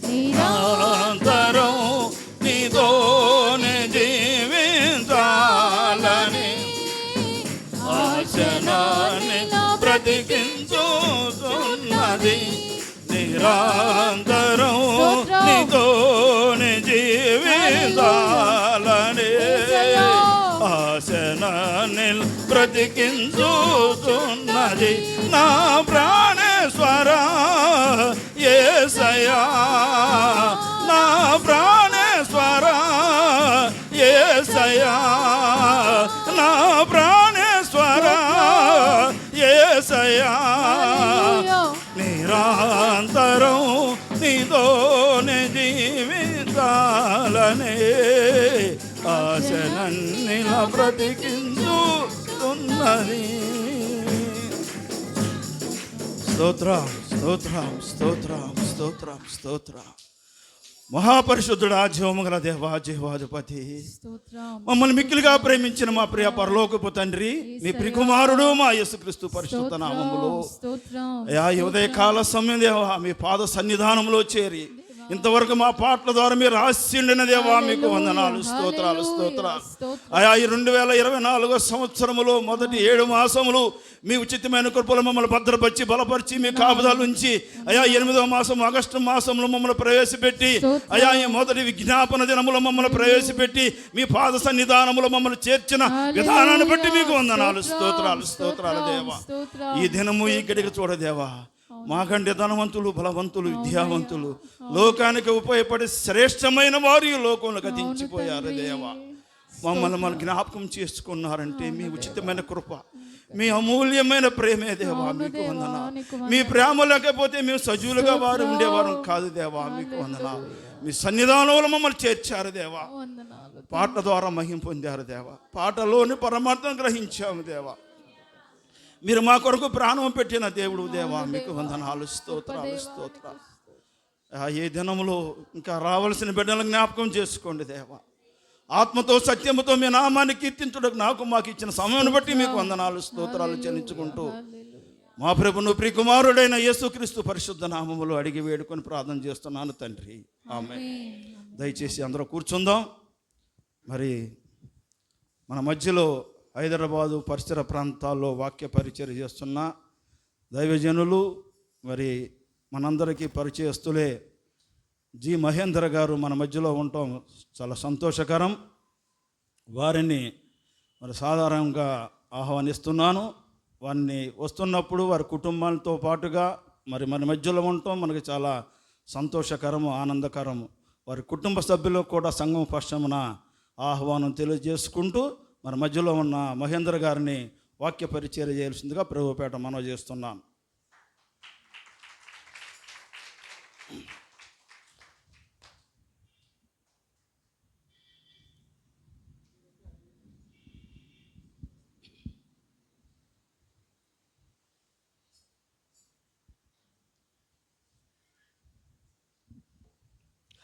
నిరంతరం నీతోనే జీవించాలని ఆశనాన్ని బ్రతికించుతున్నది. నిరంతరం నీతోనే జీవించాలని ఆశనాన్ని బ్రతికించుతున్నది. నా ప్రాణేశ్వర యేసయ్యా, నా ప్రాణేశ్వర యేసయ్యా, నా ప్రాణేశ్వర యేసయ్యా, నిరంతరం నీతోనే జీవితాలనే ఆశనన్నిలా బ్రతికించుతున్నది. స్తోత్రం స్తోత్రం స్తోత్రం స్తోత్రం స్తోత్రం. మహాపరిశుద్ధుడా, జీవముగల దేవా, జీవాధిపతి, మమ్మల్ని మిక్కిలిగా ప్రేమించిన మా ప్రియ పరలోకపు తండ్రి, మీ ప్రియకుమారుడు మా యేసుక్రీస్తు పరిశుద్ధ నామములో అయా ఈ ఉదయకాల సమయం దేవా మీ పాద సన్నిధానంలో చేరి ఇంతవరకు మా పాటల ద్వారా మీరు ఆశీండిన దేవా మీకు వందనాలు, స్తోత్రాలు స్తోత్రాలు. అయా ఈ 2024 సంవత్సరములో మొదటి 7 మాసములు మీ ఉచితమైన కృపలు మమ్మల్ని భద్రపరిచి బలపరిచి మీ కాపుదల ఉంచి అయా 8వ మాసం ఆగస్టు మాసంలో మమ్మల్ని ప్రవేశపెట్టి అయా ఈ మొదటి విజ్ఞాపన దినములో మమ్మల్ని ప్రవేశపెట్టి మీ పాద సన్నిధానములో మమ్మల్ని చేర్చిన విధానాన్ని బట్టి మీకు వందనాలు, స్తోత్రాలు స్తోత్రాలు దేవా. ఈ దినము ఈ గడికి చూడదేవా, మాకంటే ధనవంతులు, బలవంతులు, విద్యావంతులు, లోకానికి ఉపయోగపడే శ్రేష్టమైన వారు ఈ లోకంలో గతించిపోయారు దేవా. మమ్మల్ని మన జ్ఞాపకం చేసుకున్నారంటే మీ ఉచితమైన కృప, మీ అమూల్యమైన ప్రేమే దేవా, మీకు వందనాలు. మీ ప్రేమ లేకపోతే మేము సజీవులుగా వారు ఉండేవారు కాదు దేవా, మీకు వందనాలు. మీ సన్నిధానంలో మమ్మల్ని చేర్చారు దేవా, పాట ద్వారా మహిమ పొందారు దేవా, పాటలోని పరమార్థం గ్రహించాము దేవా. మీరు మా కొరకు ప్రాణం పెట్టిన దేవుడు దేవా, మీకు వందనాలు, స్తోత్రాలు స్తోత్రాలు. ఏ దినములో ఇంకా రావాల్సిన బిడ్డలను జ్ఞాపకం చేసుకోండి దేవా. ఆత్మతో సత్యముతో మీ నామాన్ని కీర్తించుటకు మాకు ఇచ్చిన సమయాన్ని బట్టి మీకు వందనాలు, స్తోత్రాలు చెల్లించుకుంటూ మా ప్రభును ప్రియకుమారుడైన యేసుక్రీస్తు పరిశుద్ధ నామములో అడిగి వేడుకొని ప్రార్థన చేస్తున్నాను తండ్రి, ఆమేన్. దయచేసి అందరూ కూర్చుందాం. మరి మన మధ్యలో హైదరాబాదు పరిసర ప్రాంతాల్లో వాక్య పరిచయం చేస్తున్న దైవజనులు, మరి మనందరికీ పరిచయస్తులే జి మహేందర్ గారు మన మధ్యలో ఉండటం చాలా సంతోషకరం. వారిని మరి సాధారణంగా ఆహ్వానిస్తున్నాను. వారిని వస్తున్నప్పుడు వారి కుటుంబాలతో పాటుగా మరి మన మధ్యలో ఉండటం మనకి చాలా సంతోషకరము, ఆనందకరము. వారి కుటుంబ సభ్యులకు కూడా సంఘం పక్షమున ఆహ్వానం తెలియజేసుకుంటూ మన మధ్యలో ఉన్న మహేందర్ గారిని వాక్య పరిచర్య చేయాల్సిందిగా ప్రభుపేట మనవి చేస్తున్నాను.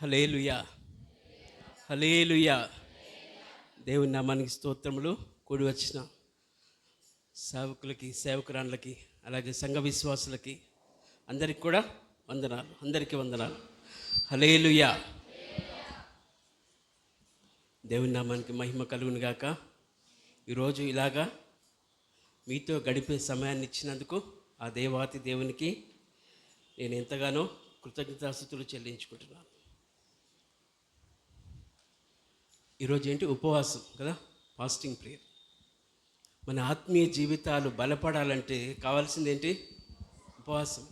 హల్లెలూయా, హల్లెలూయా. దేవుని నామానికి స్తోత్రములు. కూడి వచ్చిన సేవకులకి, సేవకురాళ్ళకి, అలాగే సంఘ విశ్వాసులకి అందరికి కూడా వందనాలు, అందరికీ వందనాలు. హల్లెలూయా. దేవుని నామానికి మహిమ కలుగును గాక. ఈరోజు ఇలాగా మీతో గడిపే సమయాన్ని ఇచ్చినందుకు ఆ దేవాతి దేవునికి నేను ఎంతగానో కృతజ్ఞతాస్తుతులు చెల్లించుకుంటున్నాను. ఈరోజు ఏంటి? ఉపవాసం కదా, ఫాస్టింగ్ ప్రేయర్. మన ఆత్మీయ జీవితాలు బలపడాలంటే కావాల్సింది ఏంటి? ఉపవాసం.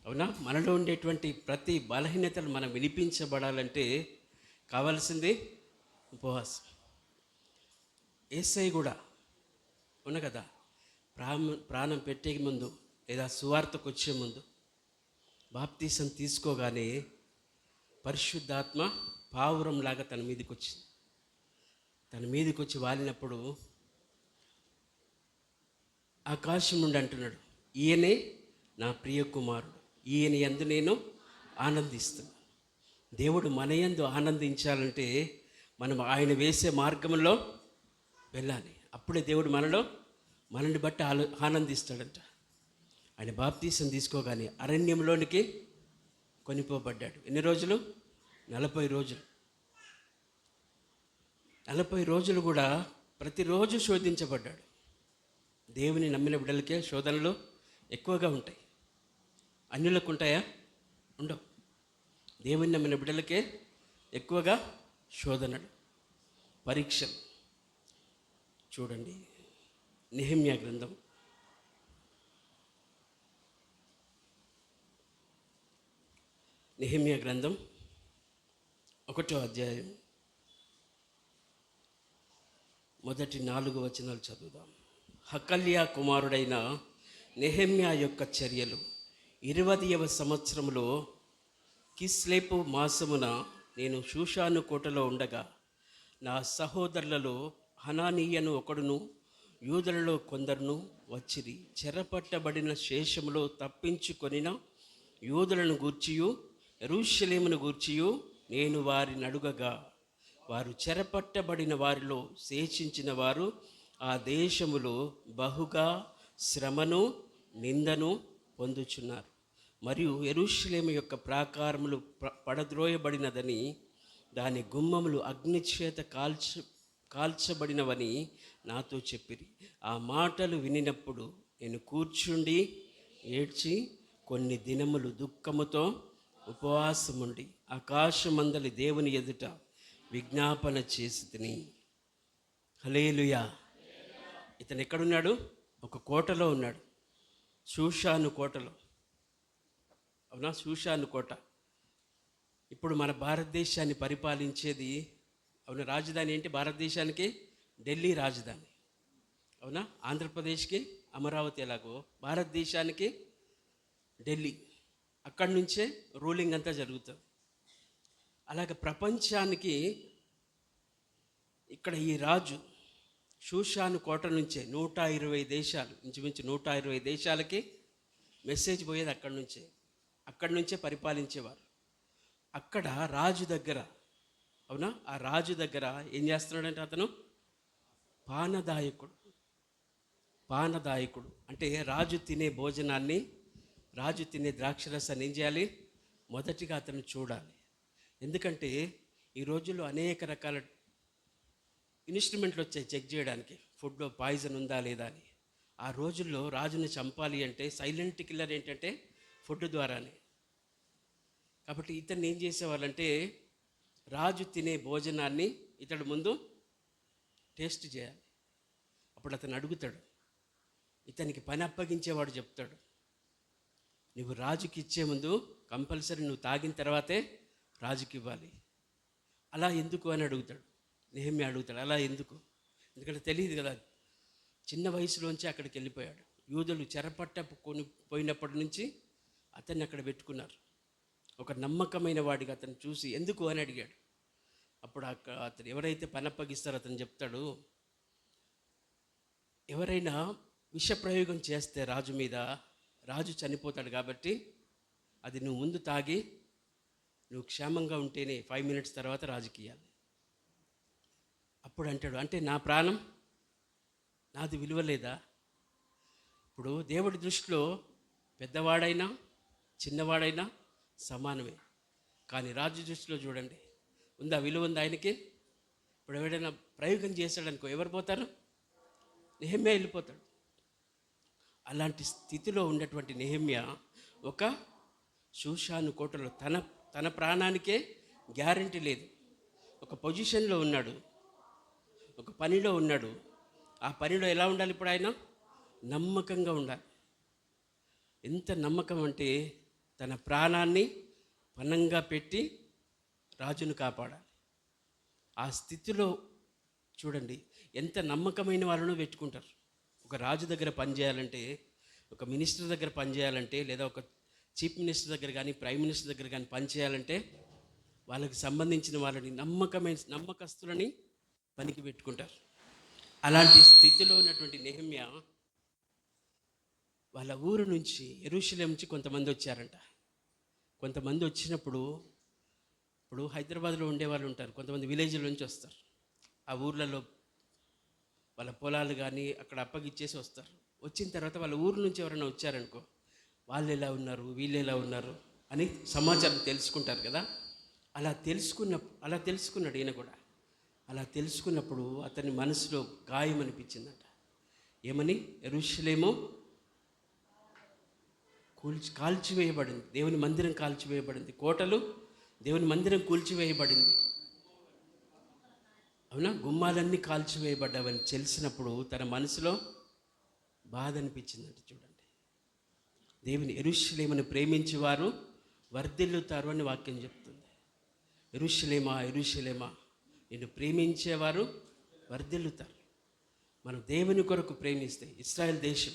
అవునా? మనలో ఉండేటువంటి ప్రతి బలహీనతలు మనం వినిపించబడాలంటే కావాల్సింది ఉపవాసం. యేసయ్య కూడా అవును కదా, ప్రాణం పెట్టే ముందు లేదా సువార్తకు వచ్చే ముందు బాప్తీసం తీసుకోగానే పరిశుద్ధాత్మ పావురంలాగా తన మీదకి వచ్చింది. తన మీదకి వచ్చి వాలినప్పుడు ఆకాశం నుండి అంటున్నాడు, ఈయనే నా ప్రియ కుమారుడు, ఈయన యందు నేను ఆనందిస్తున్నాను. దేవుడు మన యందు ఆనందించాలంటే మనం ఆయన వేసే మార్గంలో వెళ్ళాలి. అప్పుడే దేవుడు మనల్ని బట్టి ఆనందిస్తాడంట. ఆయన బాప్తీసం తీసుకోగానే అరణ్యంలోనికి కొనిపోబడ్డాడు. ఎన్ని రోజులు? 40 రోజులు. 40 రోజులు కూడా ప్రతిరోజు శోధించబడ్డాడు. దేవుని నమ్మిన బిడ్డలకే శోధనలు ఎక్కువగా ఉంటాయి. అన్యులకు ఉంటాయా? ఉండవు. దేవుని నమ్మిన బిడ్డలకే ఎక్కువగా శోధనలు, పరీక్షలు. చూడండి, నెహెమ్యా గ్రంథం 1వ అధ్యాయం మొదటి 4 వచనాలు చదువుదాం. హకల్యా కుమారుడైన నెహెమ్యా యొక్క చర్యలు. 20వ సంవత్సరంలో కిస్లేపు మాసమున నేను షూషాను కోటలో ఉండగా నా సహోదరులలో హనానీయను ఒకడును యూదులలో కొందరును వచ్చిరి. చెరపట్టబడిన శేషములో తప్పించుకొనిన యూదులను గూర్చియు యెరూషలేమును గూర్చియు నేను వారిని అడుగగా వారు చెరపట్టబడిన వారిలో శేషించిన వారు ఆ దేశములో బహుగా శ్రమను నిందను పొందుచున్నారు. మరియు యెరూషలేము యొక్క ప్రాకారములు పడద్రోయబడినదని, దాని గుమ్మములు అగ్నిచేత కాల్చబడినవని నాతో చెప్పిరి. ఆ మాటలు వినినప్పుడు నేను కూర్చుండి ఏడ్చి కొన్ని దినములు దుఃఖముతో ఉపవాసముండి ఆకాశమందలి దేవుని ఎదుట విజ్ఞాపన చేసి తిని. హల్లెలూయా. ఇతను ఎక్కడున్నాడు? ఒక కోటలో ఉన్నాడు, షూషాను కోటలో. అవునా? షూషాను కోట. ఇప్పుడు మన భారతదేశాన్ని పరిపాలించేది, అవునా, రాజధాని ఏంటి భారతదేశానికి? ఢిల్లీ రాజధాని. అవునా? ఆంధ్రప్రదేశ్కి అమరావతి ఎలాగో భారతదేశానికి ఢిల్లీ. అక్కడి నుంచే రూలింగ్ అంతా జరుగుతుంది. అలాగే ప్రపంచానికి ఇక్కడ ఈ రాజు షూషాను కోట నుంచే 120 దేశాలు, ఇంచుమించు 120 దేశాలకి మెసేజ్ పోయేది అక్కడి నుంచే. అక్కడి నుంచే పరిపాలించేవారు. అక్కడ రాజు దగ్గర, అవునా, ఆ రాజు దగ్గర ఏం చేస్తున్నాడంటే అతను పానదాయకుడు. పానదాయకుడు అంటే రాజు తినే భోజనాన్ని, రాజు తినే ద్రాక్షరసాన్ని ఏం చేయాలి? మొదటిగా అతను చూడాలి. ఎందుకంటే ఈ రోజుల్లో అనేక రకాల ఇన్స్ట్రుమెంట్లు వచ్చాయి చెక్ చేయడానికి ఫుడ్లో పాయిజన్ ఉందా లేదా అని. ఆ రోజుల్లో రాజుని చంపాలి అంటే సైలెంట్ కిల్లర్ ఏంటంటే ఫుడ్ ద్వారానే. కాబట్టి ఇతన్ని ఏం చేసేవాళ్ళంటే రాజు తినే భోజనాన్ని ఇతడు ముందు టేస్ట్ చేయాలి. అప్పుడు అతను అడుగుతాడు, ఇతనికి పని అప్పగించేవాడు చెప్తాడు, నువ్వు రాజుకి ఇచ్చే ముందు కంపల్సరీ నువ్వు తాగిన తర్వాతే రాజుకి ఇవ్వాలి. అలా ఎందుకు అని అడుగుతాడు. నెహెమ్యా అడుగుతాడు, అలా ఎందుకు? ఎందుకంటే తెలియదు కదా. చిన్న వయసులోంచి అక్కడికి వెళ్ళిపోయాడు. యూదులు పోయినప్పటి నుంచి అతన్ని అక్కడ పెట్టుకున్నారు. ఒక నమ్మకమైన వాడిగా అతను చూసి ఎందుకు అని అడిగాడు. అప్పుడు అతను ఎవరైతే పని అప్పగిస్తారో అతను చెప్తాడు, ఎవరైనా విషప్రయోగం చేస్తే రాజు మీద, రాజు చనిపోతాడు కాబట్టి అది నువ్వు ముందు తాగి నువ్వు క్షేమంగా ఉంటేనే 5 మినిట్స్ తర్వాత రాజుకి ఇవ్వాలి. అప్పుడు అంటాడు, అంటే నా ప్రాణం నాది విలువ లేదా? ఇప్పుడు దేవుడి దృష్టిలో పెద్దవాడైనా చిన్నవాడైనా సమానమే. కానీ రాజు దృష్టిలో చూడండి, ఉందా? విలువ ఉంది ఆయనకి? ఇప్పుడు ఎవడైనా ప్రయోగం చేశాడనుకో ఎవరు పోతారు? నెహెమ్యా వెళ్ళిపోతాడు. అలాంటి స్థితిలో ఉన్నటువంటి నెహెమ్యా ఒక షూషాను కోటలో తన ప్రాణానికే గ్యారంటీ లేదు. ఒక పొజిషన్లో ఉన్నాడు, ఒక పనిలో ఉన్నాడు. ఆ పనిలో ఎలా ఉండాలి? ఇప్పుడు ఆయన నమ్మకంగా ఉండాలి. ఎంత నమ్మకం అంటే తన ప్రాణాన్ని పణంగా పెట్టి రాజును కాపాడాలి. ఆ స్థితిలో చూడండి ఎంత నమ్మకమైన వాళ్ళను పెట్టుకుంటారు. ఒక రాజు దగ్గర పనిచేయాలంటే, ఒక మినిస్టర్ దగ్గర పనిచేయాలంటే, లేదా ఒక చీఫ్ మినిస్టర్ దగ్గర కానీ ప్రైమ్ మినిస్టర్ దగ్గర కానీ పనిచేయాలంటే వాళ్ళకి సంబంధించిన వాళ్ళని నమ్మకస్తులని పనికి పెట్టుకుంటారు. అలాంటి స్థితిలో ఉన్నటువంటి నెహెమ్యా వాళ్ళ ఊరు నుంచి, యెరూషలేము నుంచి కొంతమంది వచ్చారంట. కొంతమంది వచ్చినప్పుడు, ఇప్పుడు హైదరాబాద్లో ఉండేవాళ్ళు ఉంటారు, కొంతమంది విలేజ్ల నుంచి వస్తారు. ఆ ఊర్లలో వాళ్ళ పొలాలు కానీ అక్కడ అప్పగిచ్చేసి వస్తారు. వచ్చిన తర్వాత వాళ్ళ ఊరు నుంచి ఎవరైనా వచ్చారనుకో, వాళ్ళు ఎలా ఉన్నారు, వీళ్ళు ఎలా ఉన్నారు అని సమాచారం తెలుసుకుంటారు కదా. అలా తెలుసుకున్నాడు ఈయన కూడా. అలా తెలుసుకున్నప్పుడు అతని మనసులో గాయం అనిపించిందంట. ఏమని? యెరూషలేము కాల్చివేయబడింది, దేవుని మందిరం కాల్చివేయబడింది, కోటలు దేవుని మందిరం కూల్చివేయబడింది, అవునా, గుమ్మాలన్నీ కాల్చివేయబడ్డావని తెలిసినప్పుడు తన మనసులో బాధ అనిపించిందంట. చూడండి, దేవుని యెరూషలేమును ప్రేమించేవారు వర్ధిల్లుతారు అని వాక్యం చెప్తుంది. యెరూషలేమా యెరూషలేమా, నిన్ను ప్రేమించేవారు వర్ధిల్లుతారు. మనం దేవుని కొరకు ప్రేమిస్తే, ఇశ్రాయేల్ దేశం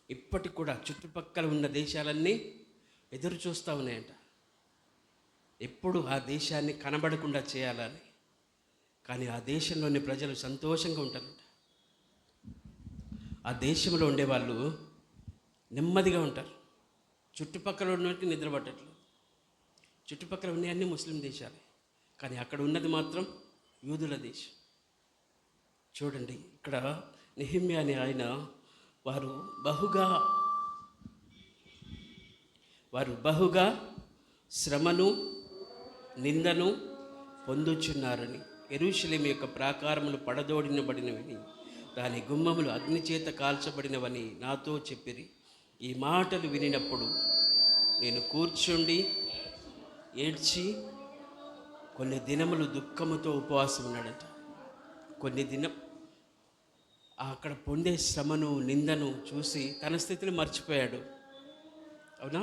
ఇప్పటికి కూడా చుట్టుపక్కల ఉన్న దేశాలన్నీ ఎదురు చూస్తూ ఉన్నాయంట, ఎప్పుడు ఆ దేశాన్ని కనబడకుండా చేయాలని. కానీ ఆ దేశంలోని ప్రజలు సంతోషంగా ఉంటారంట. ఆ దేశంలో ఉండేవాళ్ళు నెమ్మదిగా ఉంటారు. చుట్టుపక్కల ఉన్నట్టు నిద్ర పట్టట్లేదు. చుట్టుపక్కల ఉన్నాయన్నీ ముస్లిం దేశాలే, కానీ అక్కడ ఉన్నది మాత్రం యూదుల దేశం. చూడండి, ఇక్కడ నెహెమ్యా అనే ఆయన వారు బహుగా శ్రమను నిందను పొందుచున్నారని, యెరూషలేము యొక్క ప్రాకారములు పడదోడినబడినవని, దాని గుమ్మములు అగ్నిచేత కాల్చబడినవని నాతో చెప్పిరి. ఈ మాటలు వినినప్పుడు నేను కూర్చుండి ఏడ్చి కొన్ని దినములు దుఃఖముతో ఉపవాసం ఉన్నాడట. అక్కడ పొందే శ్రమను నిందను చూసి తన స్థితిని మర్చిపోయాడు. అవునా?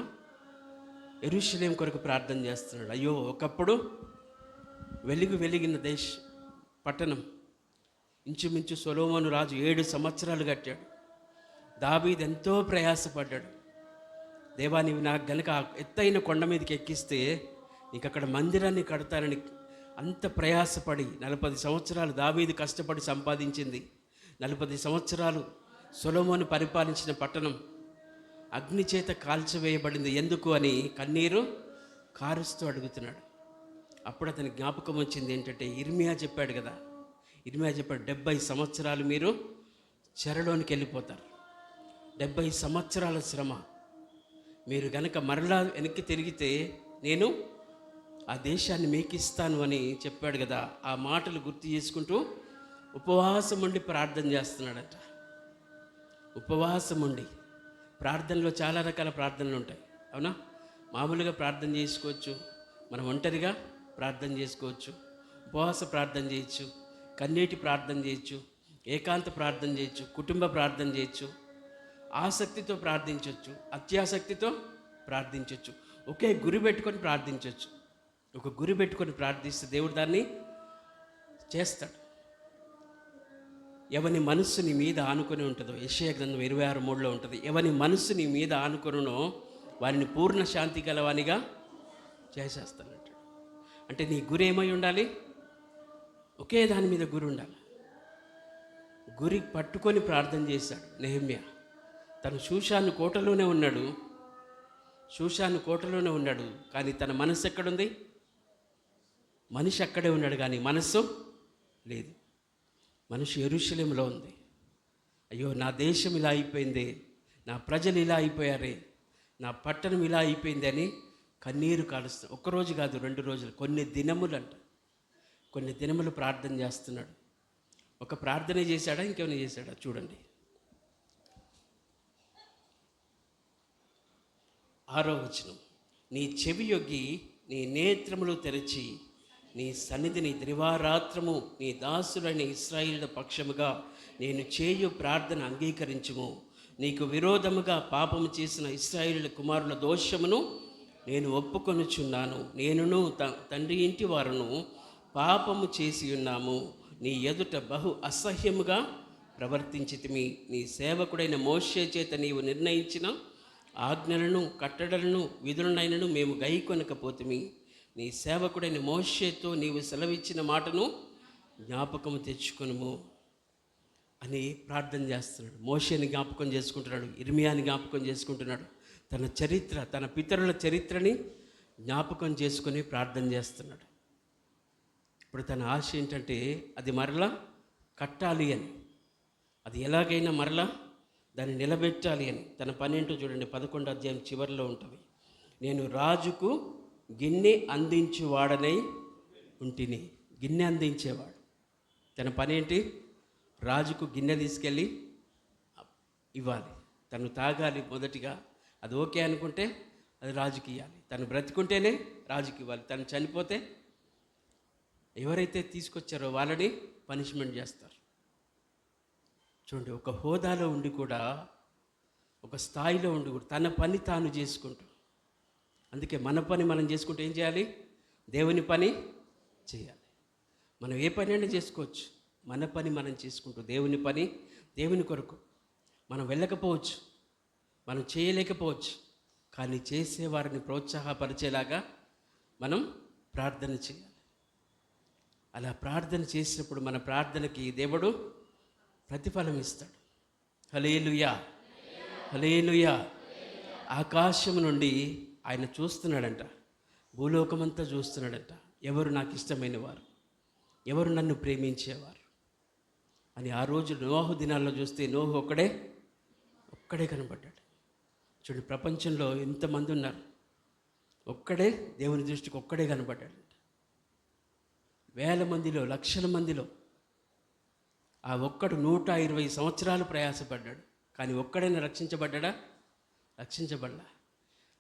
యెరూషలేము కొరకు ప్రార్థన చేస్తున్నాడు. అయ్యో, ఒకప్పుడు వెలిగిన పట్టణం, ఇంచుమించు సొలొమోను రాజు 7 సంవత్సరాలు కట్టాడు. దావీదు ఎంతో ప్రయాసపడ్డాడు. దేవా, నీవు నాకు గనుక ఎత్తైన కొండ మీదకి ఎక్కిస్తే నీకు అక్కడ మందిరాన్ని కడతానని అంత ప్రయాసపడి 40 సంవత్సరాలు దావీదు కష్టపడి సంపాదించింది. 40 సంవత్సరాలు సొలొమోను పరిపాలించిన పట్టణం అగ్ని చేత కాల్చివేయబడింది. ఎందుకు అని కన్నీరు కారుస్తూ అడుగుతున్నాడు. అప్పుడు అతని జ్ఞాపకం వచ్చింది ఏంటంటే, ఇర్మియా చెప్పాడు కదా. ఇర్మియా చెప్పాడు, 70 సంవత్సరాలు మీరు చెరలోనికి వెళ్ళిపోతారు, 70 సంవత్సరాల శ్రమ. మీరు గనక మరలా వెనక్కి తిరిగితే నేను ఆ దేశాన్ని మీకు ఇస్తాను అని చెప్పాడు కదా. ఆ మాటలు గుర్తు చేసుకుంటూ ఉపవాసం ఉండి ప్రార్థన చేస్తున్నాడట. ఉపవాసం ఉండి ప్రార్థనలో చాలా రకాల ప్రార్థనలు ఉంటాయి, అవునా? మామూలుగా ప్రార్థన చేసుకోవచ్చు, మనం ఒంటరిగా ప్రార్థన చేసుకోవచ్చు, ఉపవాస ప్రార్థన చేయొచ్చు, కన్నీటి ప్రార్థన చేయొచ్చు, ఏకాంత ప్రార్థన చేయొచ్చు, కుటుంబ ప్రార్థన చేయొచ్చు, ఆసక్తితో ప్రార్థించవచ్చు, అత్యాసక్తితో ప్రార్థించవచ్చు, ఒకే గురి పెట్టుకొని ప్రార్థించవచ్చు. ఒక గురి పెట్టుకొని ప్రార్థిస్తే దేవుడు దాన్ని చేస్తాడు. ఎవని మనస్సు నీ మీద ఆనుకొని ఉంటుందో, యెషయా గ్రంథం 26:3 ఉంటుంది, ఎవని మనస్సు నీ మీద ఆనుకొనునో వారిని పూర్ణ శాంతి గలవానిగా చేసేస్తానంటాడు. అంటే నీ గురి ఏమై ఉండాలి? ఒకే దాని మీద గురి ఉండాలి. గురి పట్టుకొని ప్రార్థన చేశాడు నెహెమ్యా. తను షూషాను కోటలోనే ఉన్నాడు, కానీ తన మనస్సు ఎక్కడుంది? మనిషి అక్కడే ఉన్నాడు, కానీ మనస్సు లేదు. మనిషి యెరూషలేములో ఉంది. అయ్యో, నా దేశం ఇలా అయిపోయింది, నా ప్రజలు ఇలా అయిపోయారే, నా పట్టణం ఇలా అయిపోయింది అని కన్నీరు కాలుస్తాడు. ఒక్కరోజు కాదు, 2 రోజులు, కొన్ని దినములు ప్రార్థన చేస్తున్నాడు. ఒక ప్రార్థన చేశాడా, ఇంకేమైనా చేశాడా? చూడండి, 6వ వచనం. నీ చెవి యొగ్గి నీ నేత్రములు తెరచి నీ సన్నిధిని దివారాత్రము నీ దాసులైన ఇశ్రాయేలు పక్షముగా నేను చేయు ప్రార్థన అంగీకరించుము. నీకు విరోధముగా పాపము చేసిన ఇశ్రాయేలు కుమారుల దోషమును నేను ఒప్పుకొనుచున్నాను. నేనును తండ్రి ఇంటి వారును పాపము చేసి ఉన్నాము. నీ ఎదుట బహు అసహ్యముగా ప్రవర్తించితిమి. నీ సేవకుడైన మోషే చేత నీవు నిర్ణయించిన ఆజ్ఞలను కట్టడలను విధులనైనను మేము గైకొనకపోతిమి. నీ సేవకుడైన మోషేతో నీవు సెలవిచ్చిన మాటను జ్ఞాపకము తెచ్చుకొనుము అని ప్రార్థన చేస్తున్నాడు. మోషేని జ్ఞాపకం చేసుకుంటున్నాడు, ఇర్మియాని జ్ఞాపకం చేసుకుంటున్నాడు. తన పితరుల చరిత్రని జ్ఞాపకం చేసుకొని ప్రార్థన చేస్తున్నాడు. ఇప్పుడు తన ఆశ ఏంటంటే అది మరలా కట్టాలి అని, అది ఎలాగైనా మరలా దాన్ని నిలబెట్టాలి అని. తన పని ఏంటో చూడండి, 11వ అధ్యాయం చివరిలో ఉంటుంది. నేను రాజుకు గిన్నె అందించువాడనై ఉంటిని. గిన్నె అందించేవాడు. తన పని ఏంటి? రాజుకు గిన్నె తీసుకెళ్ళి ఇవ్వాలి. తను తాగాలి మొదటిగా, అది ఓకే అనుకుంటే అది రాజుకి ఇవ్వాలి. తను బ్రతికుంటేనే రాజుకి ఇవ్వాలి. తను చనిపోతే ఎవరైతే తీసుకొచ్చారో వాళ్ళని పనిష్మెంట్ చేస్తారు. చూడండి, ఒక హోదాలో ఉండి కూడా, ఒక స్థాయిలో ఉండి కూడా తన పని తాను చేసుకుంటూ. అందుకే మన పని మనం చేసుకుంటూ ఏం చేయాలి? దేవుని పని చేయాలి. మనం ఏ పని అయినా చేసుకోవచ్చు. మన పని మనం చేసుకుంటూ దేవుని పని, దేవుని కొరకు మనం వెళ్ళకపోవచ్చు, మనం చేయలేకపోవచ్చు, కానీ చేసేవారిని ప్రోత్సాహపరిచేలాగా మనం ప్రార్థన చేయాలి. అలా ప్రార్థన చేసినప్పుడు మన ప్రార్థనకి దేవుడు ప్రతిఫలం ఇస్తాడు. హల్లెలూయా, హల్లెలూయా. ఆకాశం నుండి ఆయన చూస్తున్నాడంట, భూలోకమంతా చూస్తున్నాడంట. ఎవరు నాకు ఇష్టమైన వారు, ఎవరు నన్ను ప్రేమించేవారు అని. ఆ రోజు నోహు దినాల్లో చూస్తే నోహు ఒక్కడే కనబడ్డాడు. చూడండి, ప్రపంచంలో ఎంతమంది ఉన్నారు, ఒక్కడే దేవుని దృష్టికి ఒక్కడే కనబడ్డాడు. వేల మందిలో, లక్షల మందిలో ఆ ఒక్కడు 120 సంవత్సరాలు ప్రయాసపడ్డాడు. కానీ ఒక్కడైనా రక్షించబడ్డా? రక్షించబడ్డా.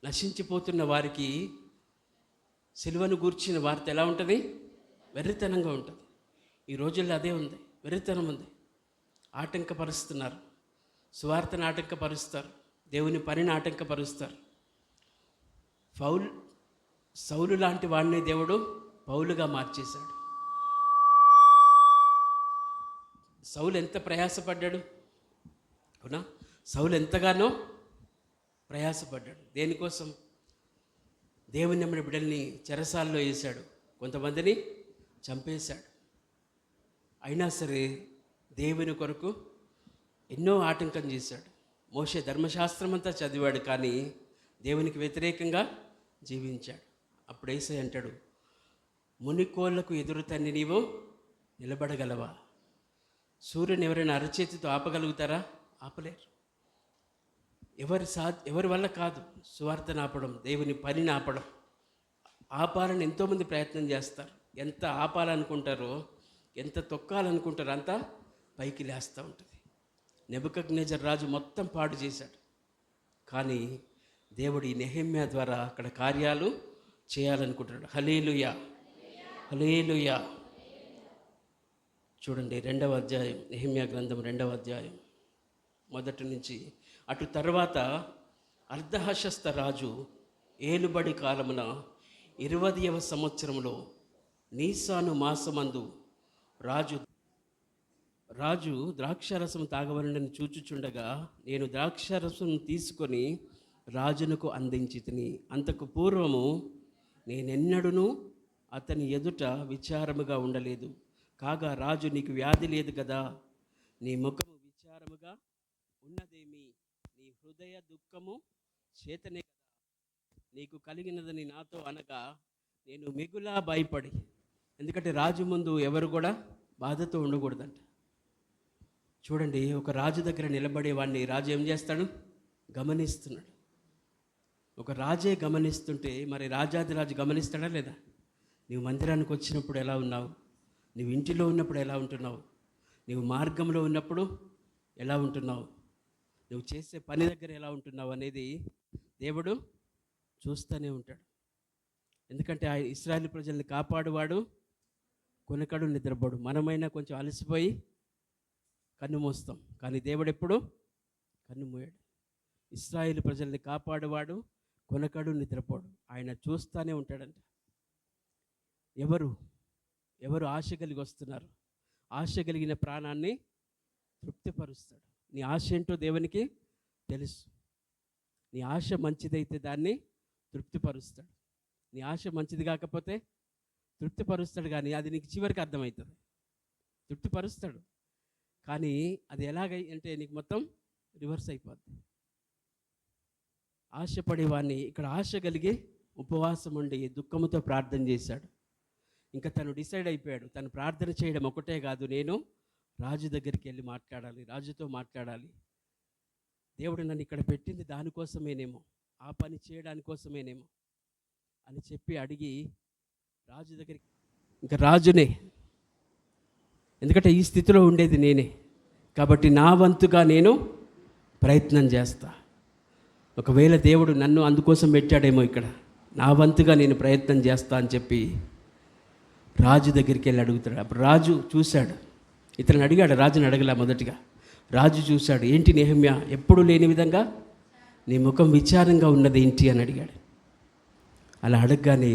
నశించిపోతున్న వారికి సిలువను గూర్చిన వార్త ఎలా ఉంటుంది? వెర్రితనంగా ఉంటుంది. ఈ రోజుల్లో అదే ఉంది, వెర్రితనం ఉంది. ఆటంకపరుస్తున్నారు, సువార్తను ఆటంకపరుస్తారు, దేవుని పనిని ఆటంకపరుస్తారు. సౌలు లాంటి వాడిని దేవుడు పౌలుగా మార్చేశాడు. సౌలు ఎంత ప్రయాసపడ్డాడు, అవునా? సౌలు ఎంతగానో ప్రయాసపడ్డాడు. దేనికోసం? దేవుని నమ్మిన బిడ్డల్ని చెరసాల్లో వేశాడు, కొంతమందిని చంపేశాడు. అయినా సరే దేవుని కొరకు ఎన్నో ఆటంకం చేశాడు. మోషే ధర్మశాస్త్రం అంతా చదివాడు, కానీ దేవునికి వ్యతిరేకంగా జీవించాడు. అప్పుడు యేసయ్య అంటాడు, మునికోళ్లకు ఎదురు తన్ని నీవు నిలబడగలవా? సూర్యుని ఎవరైనా అరచేతితో ఆపగలుగుతారా? ఆపలేరు. ఎవరి వల్ల కాదు సువార్తను ఆపడం, దేవుని పనిని ఆపడం. ఆపాలని ఎంతోమంది ప్రయత్నం చేస్తారు. ఎంత ఆపాలనుకుంటారో, ఎంత తొక్కాలనుకుంటారో అంతా పైకి లేస్తూ ఉంటుంది. నెబుకద్నెజర్ రాజు మొత్తం పాడు చేశాడు, కానీ దేవుడు ఈ నెహెమ్యా ద్వారా అక్కడ కార్యాలు చేయాలనుకుంటున్నాడు. హల్లెలూయా, హల్లెలూయా. చూడండి, 2వ అధ్యాయం, నెహెమ్యా గ్రంథం 2వ అధ్యాయం 1 నుంచి. అటు తర్వాత అర్ధహశస్త రాజు ఏలుబడి కాలమున 20వ సంవత్సరంలో నీసాను మాసమందు రాజు ద్రాక్షారసం తాగవలనని చూచుచుండగా, నేను ద్రాక్షారసం తీసుకొని రాజునకు అందించి తిని. అంతకు పూర్వము నేనెన్నడూనూ అతని ఎదుట విచారముగా ఉండలేదు. కాగా రాజు, నీకు వ్యాధి లేదు కదా, నీ ముఖము విచారముగా ఉన్నదేమి? నీ హృదయ దుఃఖము చేతనే కదా నీకు కలిగినదని నాతో అనగా, నేను మిగులా భయపడి. ఎందుకంటే రాజు ముందు ఎవరు కూడా బాధతో ఉండకూడదంట. చూడండి, ఒక రాజు దగ్గర నిలబడే వాడిని రాజు ఏం చేస్తాడు? గమనిస్తున్నాడు. ఒక రాజే గమనిస్తుంటే మరి రాజాది రాజు గమనిస్తాడా లేదా? నీవు మందిరానికి వచ్చినప్పుడు ఎలా ఉన్నావు, నువ్వు ఇంటిలో ఉన్నప్పుడు ఎలా ఉంటున్నావు, నువ్వు మార్గంలో ఉన్నప్పుడు ఎలా ఉంటున్నావు, నువ్వు చేసే పని దగ్గర ఎలా ఉంటున్నావు అనేది దేవుడు చూస్తూనే ఉంటాడు. ఎందుకంటే ఆ ఇశ్రాయేలు ప్రజల్ని కాపాడువాడు కొనకడు నిద్రపోడు. మనమైనా కొంచెం అలసిపోయి కన్ను మూస్తాం, కానీ దేవుడు ఎప్పుడు కన్ను మూయాడు. ఇశ్రాయేలు ప్రజల్ని కాపాడువాడు కొనకడు నిద్రపోడు. ఆయన చూస్తూనే ఉంటాడంట. ఎవరు ఆశ కలిగి వస్తున్నారు, ఆశ కలిగిన ప్రాణాన్ని తృప్తిపరుస్తాడు. నీ ఆశ ఏంటో దేవునికి తెలుసు. నీ ఆశ మంచిదైతే దాన్ని తృప్తిపరుస్తాడు. నీ ఆశ మంచిది కాకపోతే తృప్తిపరుస్తాడు, కానీ అది నీకు చివరికి అర్థమవుతుంది. తృప్తిపరుస్తాడు, కానీ అది ఎలాగంటే నీకు మొత్తం రివర్స్ అయిపోద్ది. ఆశపడేవాడిని ఇక్కడ ఆశ కలిగి ఉపవాసం ఉండి దుఃఖముతో ప్రార్థన చేశాడు. ఇంకా తను డిసైడ్ అయిపోయాడు, తను ప్రార్థన చేయడం ఒకటే కాదు, నేను రాజు దగ్గరికి వెళ్ళి మాట్లాడాలి, రాజుతో మాట్లాడాలి. దేవుడు నన్ను ఇక్కడ పెట్టింది దానికోసమేనేమో ఆ పని చేయడానికి కోసమేనేమో అని చెప్పి అడిగి రాజు దగ్గరికి, ఇంకా రాజునే, ఎందుకంటే ఈ స్థితిలో ఉండేది నేనే కాబట్టి నా వంతుగా నేను ప్రయత్నం చేస్తా. ఒకవేళ దేవుడు నన్ను అందుకోసం పెట్టాడేమో ఇక్కడ, నా వంతుగా నేను ప్రయత్నం చేస్తా అని చెప్పి రాజు దగ్గరికి వెళ్ళి అడుగుతాడు. అప్పుడు రాజు చూశాడు, ఇతను అడిగాడు, రాజుని అడగలే మొదటిగా. రాజు చూశాడు, ఏంటి నెహెమ్యా ఎప్పుడు లేని విధంగా నీ ముఖం విచారంగా ఉన్నది ఏంటి అని అడిగాడు. అలా అడగగానే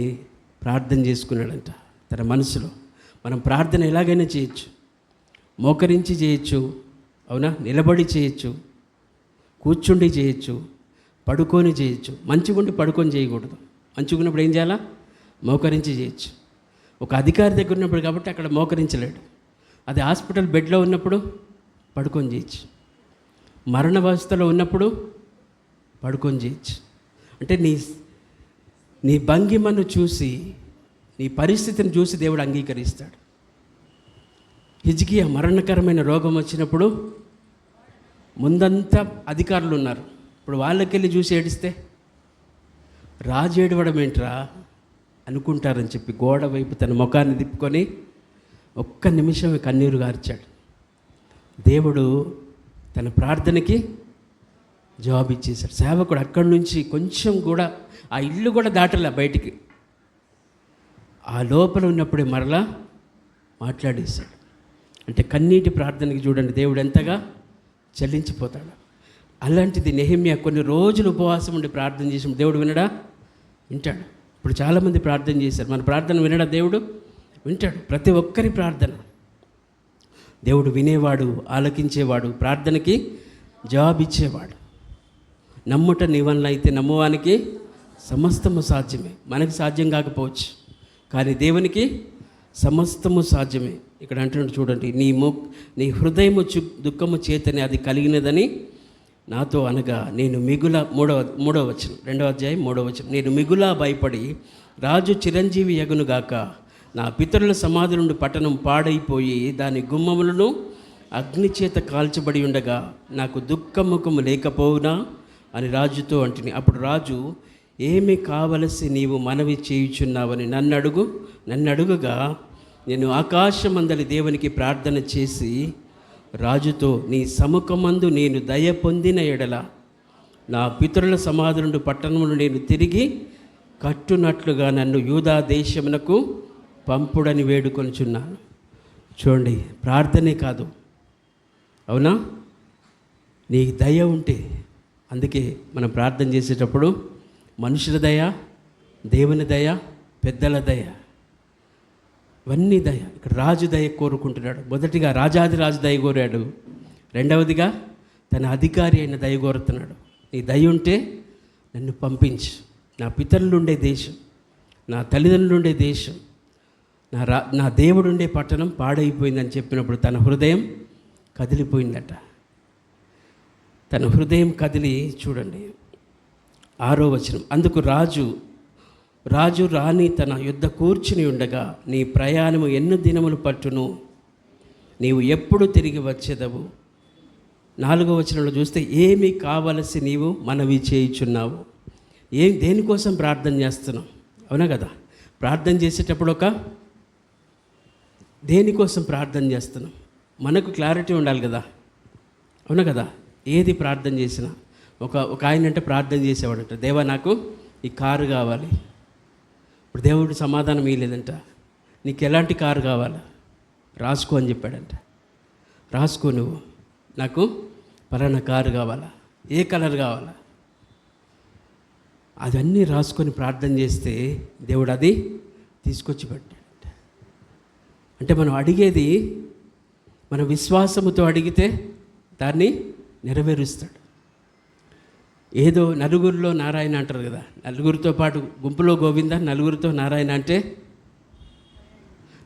ప్రార్థన చేసుకున్నాడంట తన మనసులో. మనం ప్రార్థన ఎలాగైనా చేయొచ్చు, మోకరించి చేయొచ్చు, అవునా, నిలబడి చేయొచ్చు, కూర్చుండి చేయొచ్చు, పడుకొని చేయొచ్చు. మంచిగుండి పడుకొని చేయకూడదు. మంచిగున్నప్పుడు ఏం చేయాలా? మోకరించి చేయొచ్చు. ఒక అధికారి దగ్గర ఉన్నప్పుడు కాబట్టి అక్కడ మోకరించలేడు. అది హాస్పిటల్ బెడ్లో ఉన్నప్పుడు పడుకొని చేయొచ్చు. మరణావస్థలో ఉన్నప్పుడు పడుకొని చేయొచ్చు. అంటే నీ భంగిమను చూసి, నీ పరిస్థితిని చూసి దేవుడు అంగీకరిస్తాడు. హిజ్కియా మరణకరమైన రోగం వచ్చినప్పుడు ముందంతా అధికారులు ఉన్నారు, ఇప్పుడు వాళ్ళకెళ్ళి చూసి ఏడిస్తే రాజు ఏడవడం ఏంట్రా అనుకుంటారని చెప్పి గోడ వైపు తన ముఖాన్ని తిప్పుకొని ఒక్క నిమిషం కన్నీరు గార్చాడు. దేవుడు తన ప్రార్థనకి జవాబు ఇచ్చేశాడు. సేవకుడు అక్కడి నుంచి కొంచెం కూడా ఆ ఇల్లు కూడా దాటలే బయటికి, ఆ లోపల ఉన్నప్పుడే మరలా మాట్లాడేశాడు. అంటే కన్నీటి ప్రార్థనకి చూడండి దేవుడు ఎంతగా చెల్లించిపోతాడు. అలాంటిది నెహెమ్యా కొన్ని రోజులు ఉపవాసం ఉండి ప్రార్థన చేసి దేవుడు వినడా? వింటాడు. ఇప్పుడు చాలామంది ప్రార్థన చేశారు, మన ప్రార్థన వినడా? దేవుడు వింటాడు. ప్రతి ఒక్కరి ప్రార్థన దేవుడు వినేవాడు, ఆలకించేవాడు, ప్రార్థనకి జవాబిచ్చేవాడు. నమ్ముట నీ వలన అయితే నమ్మువానికి సమస్తము సాధ్యమే. మనకి సాధ్యం కాకపోవచ్చు, కానీ దేవునికి సమస్తము సాధ్యమే. ఇక్కడ అంటున్నాడు చూడండి, నీ హృదయము దుఃఖము చేతనే అది కలిగినదని నాతో అనగా నేను మిగుల మూడవ వచనం, 2వ అధ్యాయం 3వ వచనం, నేను మిగులా భయపడి రాజు చిరంజీవి యగునుగాక, నా పితరుల సమాధి నుండి పట్టణం పాడైపోయి దాని గుమ్మములను అగ్ని చేత కాల్చబడి ఉండగా నాకు దుఃఖముఖము లేకపోవునా అని రాజుతో అంటిని. అప్పుడు రాజు, ఏమి కావలసి నీవు మనవి చేయుచున్నావని నన్ను అడుగుగా నేను ఆకాశమందలి దేవునికి ప్రార్థన చేసి రాజుతో, నీ సముఖమందు నేను దయ పొందిన ఎడల నా పితరుల సమాధి నుండి పట్టణమును నేను తిరిగి కట్టునట్లుగా నన్ను యూదా దేశమునకు పంపుడని వేడుకొనుచున్నాను. చూడండి, ప్రార్థనే కాదు, అవునా, నీ దయ ఉంటే. అందుకే మనం ప్రార్థన చేసేటప్పుడు మనుషుల దయ, దేవుని దయ, పెద్దల దయ, ఇవన్నీ దయ. ఇక్కడ రాజు దయ కోరుకుంటున్నాడు. మొదటిగా రాజాదిరాజు దయ కోరాడు, రెండవదిగా తన అధికారి అయిన దయ కోరుతున్నాడు. నీ దయ ఉంటే నన్ను పంపించు, నా పితరులు ఉండే దేశం, నా తల్లిదండ్రులు ఉండే దేశం, నా దేవుడు ఉండే పట్టణం పాడైపోయిందని చెప్పినప్పుడు తన హృదయం కదిలిపోయిందట. తన హృదయం కదిలి చూడండి 6వ వచనం, అందుకు రాజు రాణి తన యుద్ధ కూర్చుని ఉండగా, నీ ప్రయాణము ఎన్ని దినములు పట్టును, నీవు ఎప్పుడు తిరిగి వచ్చేదవు. 4వ వచనంలో చూస్తే, ఏమి కావలసి నీవు మనవి చేయుచున్నావు. దేనికోసం ప్రార్థన చేస్తున్నావు? అవునా కదా, ప్రార్థన చేసేటప్పుడు దేనికోసం ప్రార్థన చేస్తున్నాం మనకు క్లారిటీ ఉండాలి కదా, అవునా కదా. ఏది ప్రార్థన చేసినా ఒక ఆయన అంటే ప్రార్థన చేసేవాడంట, దేవా నాకు ఈ కారు కావాలి. ఇప్పుడు దేవుడు సమాధానం ఇవ్వలేదంట, నీకు ఎలాంటి కారు కావాలా రాసుకో అని చెప్పాడంట. రాసుకో, నువ్వు నాకు పలానా కారు కావాలా, ఏ కలర్ కావాలా, అవన్నీ రాసుకొని ప్రార్థన చేస్తే దేవుడు అది తీసుకొచ్చి పెట్టాడంట. అంటే మనం అడిగేది మన విశ్వాసముతో అడిగితే దాన్ని నెరవేరుస్తాడు. ఏదో నలుగురిలో నారాయణ అంటారు కదా, నలుగురితో పాటు గుంపులో గోవింద, నలుగురితో నారాయణ అంటే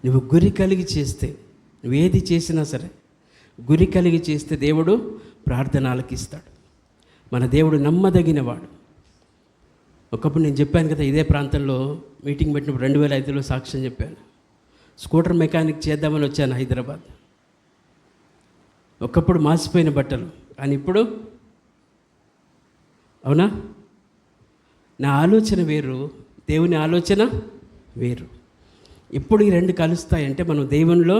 నువ్వు గురి కలిగి చేస్తే, నువ్వేది చేసినా సరే గురి కలిగి చేస్తే దేవుడు ప్రార్థన ఆలకిస్తాడు. మన దేవుడు నమ్మదగినవాడు. ఒకప్పుడు నేను చెప్పాను కదా, ఇదే ప్రాంతంలో మీటింగ్ పెట్టినప్పుడు 2005లో సాక్ష్యం చెప్పాను. స్కూటర్ మెకానిక్ చేద్దామని వచ్చాను హైదరాబాద్. ఒకప్పుడు మాసిపోయిన బట్టలు, కానీ ఇప్పుడు, అవునా, నా ఆలోచన వేరు, దేవుని ఆలోచన వేరు. ఎప్పుడు ఈ రెండు కలుస్తాయంటే మనం దేవునిలో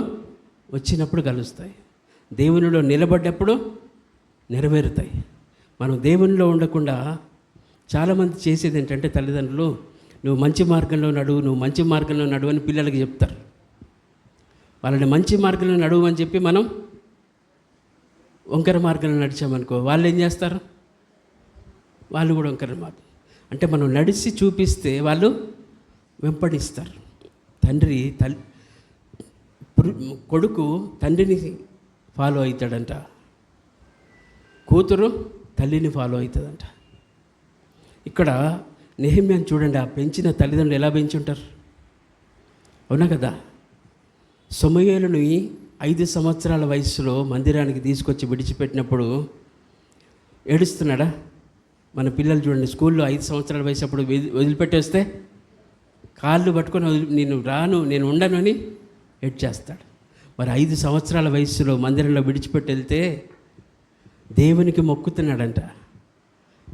వచ్చినప్పుడు కలుస్తాయి, దేవునిలో నిలబడ్డప్పుడు నెరవేరుతాయి. మనం దేవునిలో ఉండకుండా చాలామంది చేసేది ఏంటంటే తల్లిదండ్రులు, నువ్వు మంచి మార్గంలో నడువు, నువ్వు మంచి మార్గంలో నడువు అని పిల్లలకి చెప్తారు. వాళ్ళని మంచి మార్గంలో నడువు అని చెప్పి మనం వంకర మార్గంలో నడిచామనుకో, వాళ్ళు ఏం చేస్తారు? వాళ్ళు కూడా వంకర మార్గం. అంటే మనం నడిచి చూపిస్తే వాళ్ళు వెంపడిస్తారు. కొడుకు తండ్రిని ఫాలో అవుతాడంట, కూతురు తల్లిని ఫాలో అవుతుందంట. ఇక్కడ నెహెమ్యాను చూడండి, ఆ పెంచిన తల్లిదండ్రులు ఎలా పెంచి ఉంటారు, అవునా కదా? సమూయేలుని 5 సంవత్సరాల వయసులో మందిరానికి తీసుకొచ్చి విడిచిపెట్టినప్పుడు ఏడుస్తున్నాడా? మన పిల్లలు చూడండి, స్కూల్లో 5 సంవత్సరాల వయసు అప్పుడు వదిలిపెట్టేస్తే కాళ్ళు పట్టుకొని నేను రాను, నేను ఉండను అని ఏడ్చేస్తాడు. మరి 5 సంవత్సరాల వయసులో మందిరంలో విడిచిపెట్టి వెళ్తే దేవునికి మొక్కుతున్నాడంట.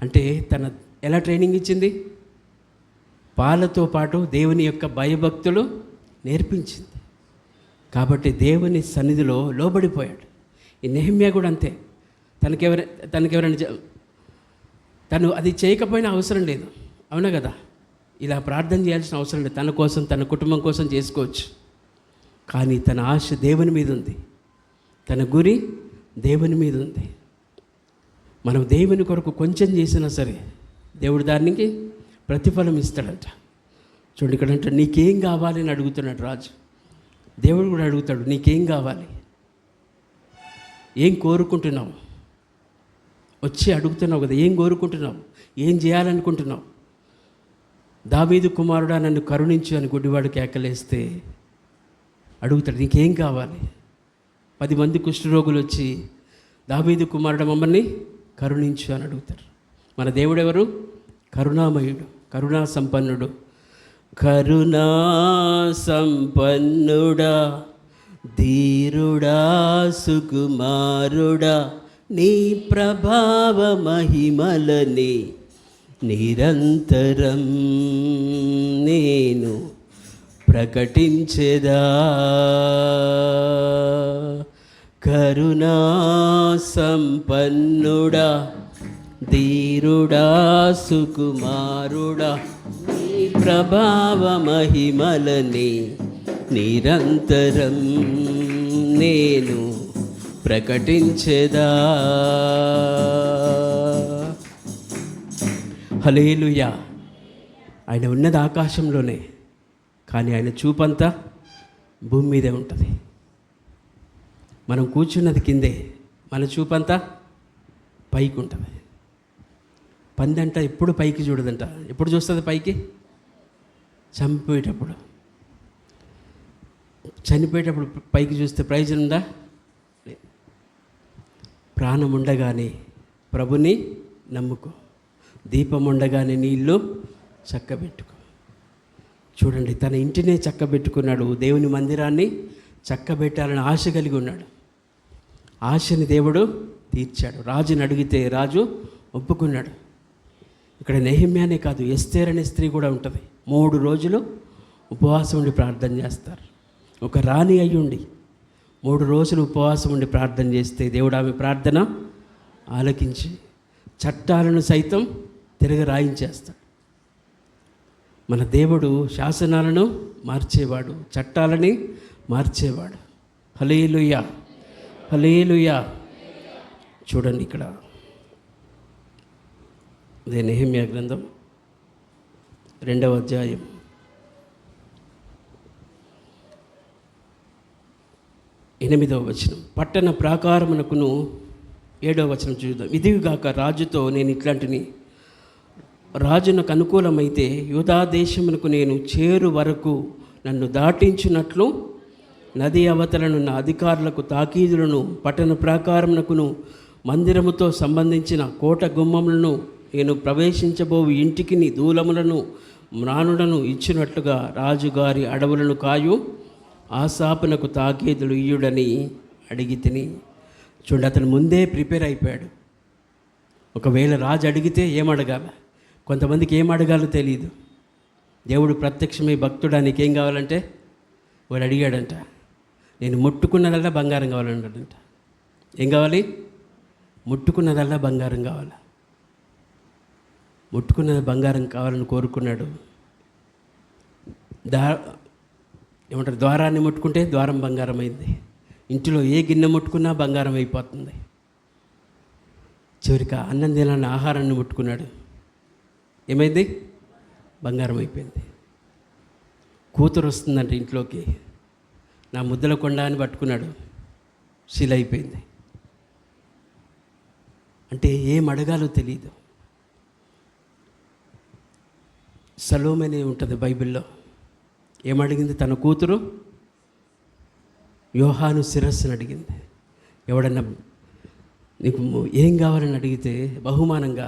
అంటే తన ఎలా ట్రైనింగ్ ఇచ్చింది? పాలతో పాటు దేవుని యొక్క భయభక్తులు నేర్పించింది. కాబట్టి దేవుని సన్నిధిలో లోబడిపోయాడు. ఈ నెహెమ్యా కూడా అంతే. తనకెవరైనా తను అది చేయకపోయినా అవసరం లేదు, అవునా కదా? ఇలా ప్రార్థన చేయాల్సిన అవసరం లేదు, తన కోసం తన కుటుంబం కోసం చేసుకోవచ్చు. కానీ తన ఆశ దేవుని మీద ఉంది, తన గురి దేవుని మీద ఉంది. మనం దేవుని కొరకు కొంచెం చేసినా సరే దేవుడు దానికి ప్రతిఫలం ఇస్తాడంట. చూడండి, ఇక్కడ అంటే నీకేం కావాలి అని అడుగుతున్నాడు రాజు. దేవుడు కూడా అడుగుతాడు, నీకేం కావాలి, ఏం కోరుకుంటున్నావు? వచ్చి అడుగుతున్నావు కదా, ఏం కోరుకుంటున్నావు, ఏం చేయాలనుకుంటున్నావు? దావీదు కుమారుడా నన్ను కరుణించు అని గుడ్డివాడు కేకలేస్తే అడుగుతాడు, నీకేం కావాలి? 10 మంది కుష్ఠరోగులు వచ్చి దావీదు కుమారుడు మమ్మల్ని కరుణించు అని అడుగుతారు. మన దేవుడు ఎవరు? కరుణామయుడు, కరుణా సంపన్నుడు. కరుణా సంపన్నుడా, ధీరుడా, సుకుమారుడా, నీ ప్రభావ మహిమలని నిరంతరం నేను ప్రకటించెదా. కరుణా సంపన్నుడా, ధీరుడా, సుకుమారుడా, నీ ప్రభావ మహిమలని నిరంతరం నేను ప్రకటించెదా. హల్లెలూయా. ఆయన ఉన్నది ఆకాశంలోనే, కానీ ఆయన చూపంతా భూమి మీదే ఉంటుంది. మనం కూర్చున్నది కిందే, మన చూపంతా పైకి ఉంటుంది. పందంట ఎప్పుడు పైకి చూడదంట. ఎప్పుడు చూస్తుంది పైకి? చనిపోయేటప్పుడు పైకి చూస్తే ప్రయోజనం ఉందా? ప్రాణం ఉండగానే ప్రభుని నమ్ముకో, దీపం ఉండగానే నీ ఇల్లు చక్కబెట్టుకో. చూడండి, తన ఇంటినే చక్కబెట్టుకున్నాడు, దేవుని మందిరాన్ని చక్కబెట్టాలని ఆశ కలిగి ఉన్నాడు. ఆశని దేవుడు తీర్చాడు. రాజుని అడిగితే రాజు ఒప్పుకున్నాడు. ఇక్కడ నెహెమ్యానే కాదు, ఎస్తేర్ అనే స్త్రీ కూడా ఉంటుంది. 3 రోజులు ఉపవాసం ఉండి ప్రార్థన చేస్తారు. ఒక రాణి అయ్యుండి 3 రోజులు ఉపవాసం ఉండి ప్రార్థన చేస్తే దేవుడు ఆమె ప్రార్థన ఆలకించి చట్టాలను సైతం తిరగరాయించేస్తాడు. మన దేవుడు శాసనాలను మార్చేవాడు, చట్టాలని మార్చేవాడు. హల్లెలూయా, హల్లెలూయా. చూడండి, ఇక్కడ అదే నెహెమ్యా గ్రంథం 2వ అధ్యాయం 8వ వచనం. పట్టణ ప్రాకారమునకును 7వ వచనం చూద్దాం. ఇదిగాక రాజుతో నేను ఇట్లాంటిని, రాజునకు అనుకూలమైతే యూదా దేశమునకు నేను చేరు వరకు నన్ను దాటించినట్లు నది అవతలనున్న అధికారులకు తాకీదులను, పట్టణ ప్రాకారమునకును మందిరముతో సంబంధించిన కోట గుమ్మములను, నేను ప్రవేశించబో ఇంటికి దూలములను మ్రానులను ఇచ్చినట్లుగా రాజుగారి అడవులను కాయు ఆసాపునకు తాకీదులు ఇయ్యుడని అడిగి తిని. చూడండి, అతను ముందే ప్రిపేర్ అయిపోయాడు. ఒకవేళ రాజు అడిగితే ఏమడగాల? కొంతమందికి ఏం అడగాలో తెలియదు. దేవుడు ప్రత్యక్షమై భక్తుడా నీకేం కావాలంటే వాడు అడిగాడంట, నేను ముట్టుకున్నదల్లా బంగారం కావాలన్నాడంట. ఏం కావాలి? ముట్టుకున్నదల్లా బంగారం కావాలి. ముట్టుకున్నది బంగారం కావాలని కోరుకున్నాడు. ఏమంటారు, ద్వారాన్ని ముట్టుకుంటే ద్వారం బంగారం అయింది. ఇంటిలో ఏ గిన్నె ముట్టుకున్నా బంగారం అయిపోతుంది. చివరికి అన్నం తినాలని ఆహారాన్ని ముట్టుకున్నాడు, ఏమైంది? బంగారం అయిపోయింది. కూతురు వస్తుందంట ఇంట్లోకి, నా ముద్దల కొండ అని పట్టుకున్నాడు, శిల అయిపోయింది. అంటే ఏం అడగాలో తెలియదు. సలోమనే ఉంటుంది బైబిల్లో. ఏమడిగింది? తన కూతురు యోహాను శిరస్సును అడిగింది. ఎవడన్నా నీకు ఏం కావాలని అడిగితే బహుమానంగా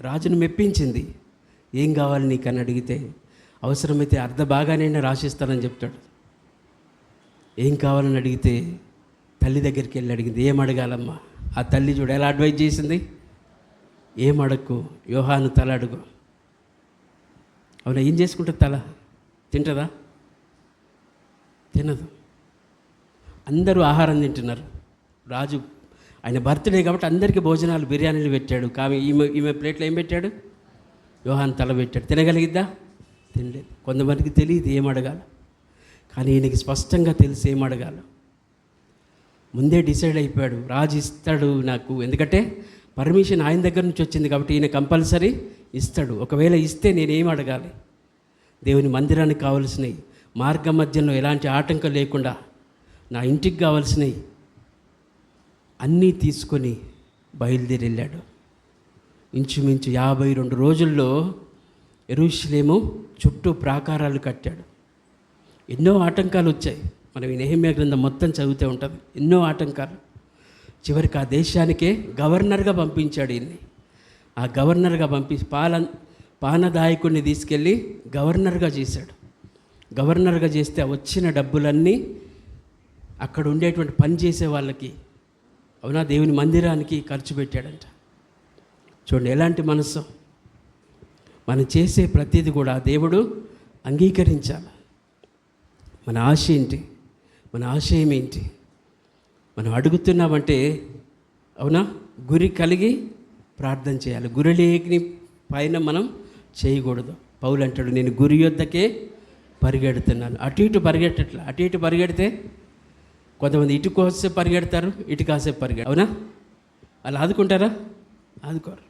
రాజును మెప్పించింది. ఏం కావాలి నీకని అడిగితే అవసరమైతే అర్ధ భాగానైనా రాసిస్తానని చెప్తాడు. ఏం కావాలని అడిగితే తల్లి దగ్గరికి వెళ్ళి అడిగింది. ఏం అడగాలమ్మా? ఆ తల్లి చూడు ఎలా అడ్వైజ్ చేసింది. ఏం అడగకు, యోహాను తల అడుగు. అవునా? ఏం చేసుకుంటుంది? తల తింటుందా? తినదు. అందరూ ఆహారం తింటున్నారు. రాజు ఆయన బర్త్డే కాబట్టి అందరికీ భోజనాలు, బిర్యానీలు పెట్టాడు. కానీ ఈమె ప్లేట్లో ఏం పెట్టాడు? యోహాను తల పెట్టాడు. తినగలిగిద్దా? తినలేదు. కొంతమందికి తెలియదు ఏం అడగాలి, కానీ ఈయనకి స్పష్టంగా తెలిసి ఏం అడగాలి. ముందే డిసైడ్ అయిపోయాడు, రాజు ఇస్తాడు నాకు, ఎందుకంటే పర్మిషన్ ఆయన దగ్గర నుంచి వచ్చింది కాబట్టి ఈయన కంపల్సరీ ఇస్తాడు. ఒకవేళ ఇస్తే నేనేం అడగాలి? దేవుని మందిరానికి కావలసినవి, మార్గ మధ్యంలో ఎలాంటి ఆటంకం లేకుండా నా ఇంటికి కావలసినవి అన్నీ తీసుకొని బయలుదేరి వెళ్ళాడు. ఇంచుమించు 52 రోజుల్లో యెరూషలేము చుట్టూ ప్రాకారాలు కట్టాడు. ఎన్నో ఆటంకాలు వచ్చాయి. మనం ఈ నెహెమ్యా గ్రంథం మొత్తం చదివితే ఉంటుంది. ఎన్నో ఆటంకాలు. చివరికి ఆ దేశానికే గవర్నర్గా పంపించాడు ఈయన్ని. ఆ గవర్నర్గా పానదాయకుడిని తీసుకెళ్ళి గవర్నర్గా చేశాడు. గవర్నర్గా చేస్తే వచ్చిన డబ్బులన్నీ అక్కడ ఉండేటువంటి పని చేసే వాళ్ళకి, అవునా, దేవుని మందిరానికి ఖర్చు పెట్టాడంట. చూడండి ఎలాంటి మనసు. మనం చేసే ప్రతిదీ కూడా దేవుడు అంగీకరించాలి. మన ఆశ ఏంటి? మన ఆశయం ఏంటి? మనం అడుగుతున్నామంటే, అవునా, గురి కలిగి ప్రార్థన చేయాలి. గురి లేని పైన మనం చేయకూడదు. పౌలు అంటాడు, నేను గురి యొద్దకే పరిగెడుతున్నాను. అటు ఇటు పరిగెట్టట్లా. అటు ఇటు పరిగెడితే కొంతమంది ఇటు కాసేపు పరిగెడతారు, ఇటు కాసేపు పరిగెడతారు. అవునా? అలా ఆదుకుంటారా? ఆదుకోరు.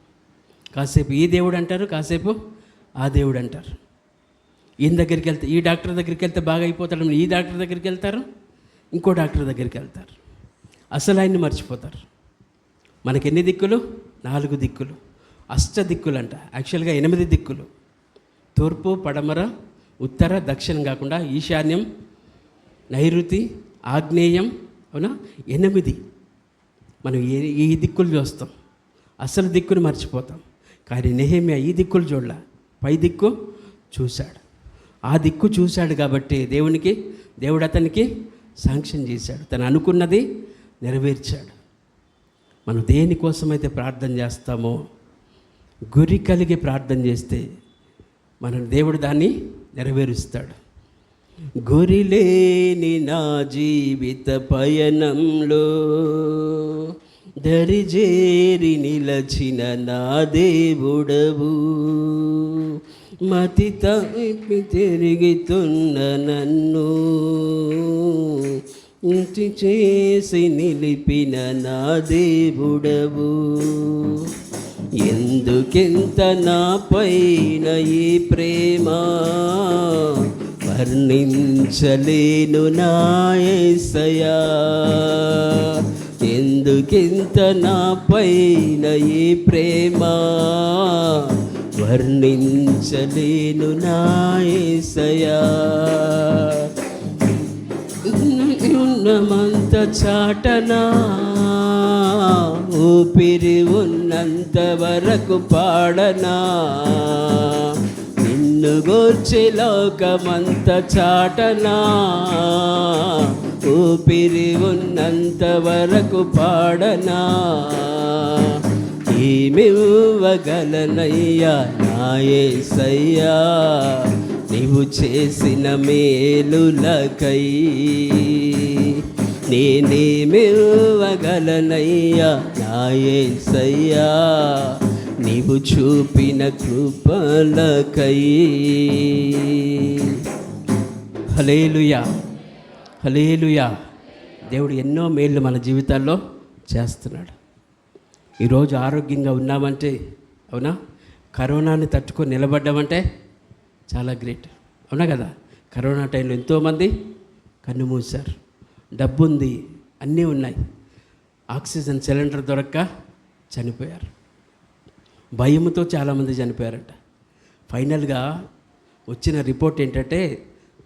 కాసేపు ఈ దేవుడు అంటారు, కాసేపు ఆ దేవుడు అంటారు. ఈయన దగ్గరికి వెళ్తే, ఈ డాక్టర్ దగ్గరికి వెళ్తే బాగా అయిపోతాడు, ఈ డాక్టర్ దగ్గరికి వెళ్తారు, ఇంకో డాక్టర్ దగ్గరికి వెళ్తారు. అసలు ఆయన్ని మర్చిపోతారు. మనకి ఎన్ని దిక్కులు? 4 దిక్కులు. అష్ట దిక్కులు అంట. యాక్చువల్గా 8 దిక్కులు. తూర్పు, పడమర, ఉత్తర, దక్షిణం కాకుండా ఈశాన్యం, నైరుతి, ఆగ్నేయం, అవునా, 8. మనం ఈ దిక్కులు చూస్తాం, అసలు దిక్కును మర్చిపోతాం. కానీ నెహెమ్యా ఈ దిక్కులు చూడలే, పై దిక్కు చూశాడు. ఆ దిక్కు చూశాడు కాబట్టి దేవుడు అతనికి శాంక్షన్ చేశాడు. తను అనుకున్నది నెరవేర్చాడు. మనం దేనికోసమైతే ప్రార్థన చేస్తామో గురి కలిగి ప్రార్థన చేస్తే మన దేవుడు దాన్ని నెరవేరుస్తాడు. గురిలేని నా జీవిత పయనంలో దరిజేరి నిలచిన నా దేవుడవు, మతి తప్పి తిరుగుతున్న నన్ను ఇంటి చేసి నిలిపిన నా దేవుడవు, ఎందుకెంత నా పైన ఈ ప్రేమ వర్ణించలేను నా యేసయ్యా, ఎందుకెంత నా పైన ఈ ప్రేమ వర్ణించలేను నా యేసయ్యా, ఉన్నమంత చాటనా ఊపిరి ఉన్నంత వరకు పాడనా, నిన్ను గూర్చి లోకమంత చాటనా ఊపిరి ఉన్నంత వరకు పాడనా, నేనేమివ్వగలనయ్యా నా యేసయ్యా నీవు చేసిన మేలులకై. నేనేమివ్వగలనయ్యా నా యేసయ్యా నీవు చూపిన కృపలకై. హల్లెలూయా, హల్లెలూయా. దేవుడు ఎన్నో మేళ్ళు మన జీవితాల్లో చేస్తున్నాడు. ఈరోజు ఆరోగ్యంగా ఉన్నామంటే, అవునా, కరోనాని తట్టుకొని నిలబడ్డామంటే చాలా గ్రేట్, అవునా కదా. కరోనా టైంలో ఎంతోమంది కన్ను మూశారు. డబ్బు ఉంది, అన్నీ ఉన్నాయి, ఆక్సిజన్ సిలిండర్ దొరక్క చనిపోయారు. భయంతో చాలామంది చనిపోయారంట. ఫైనల్గా వచ్చిన రిపోర్ట్ ఏంటంటే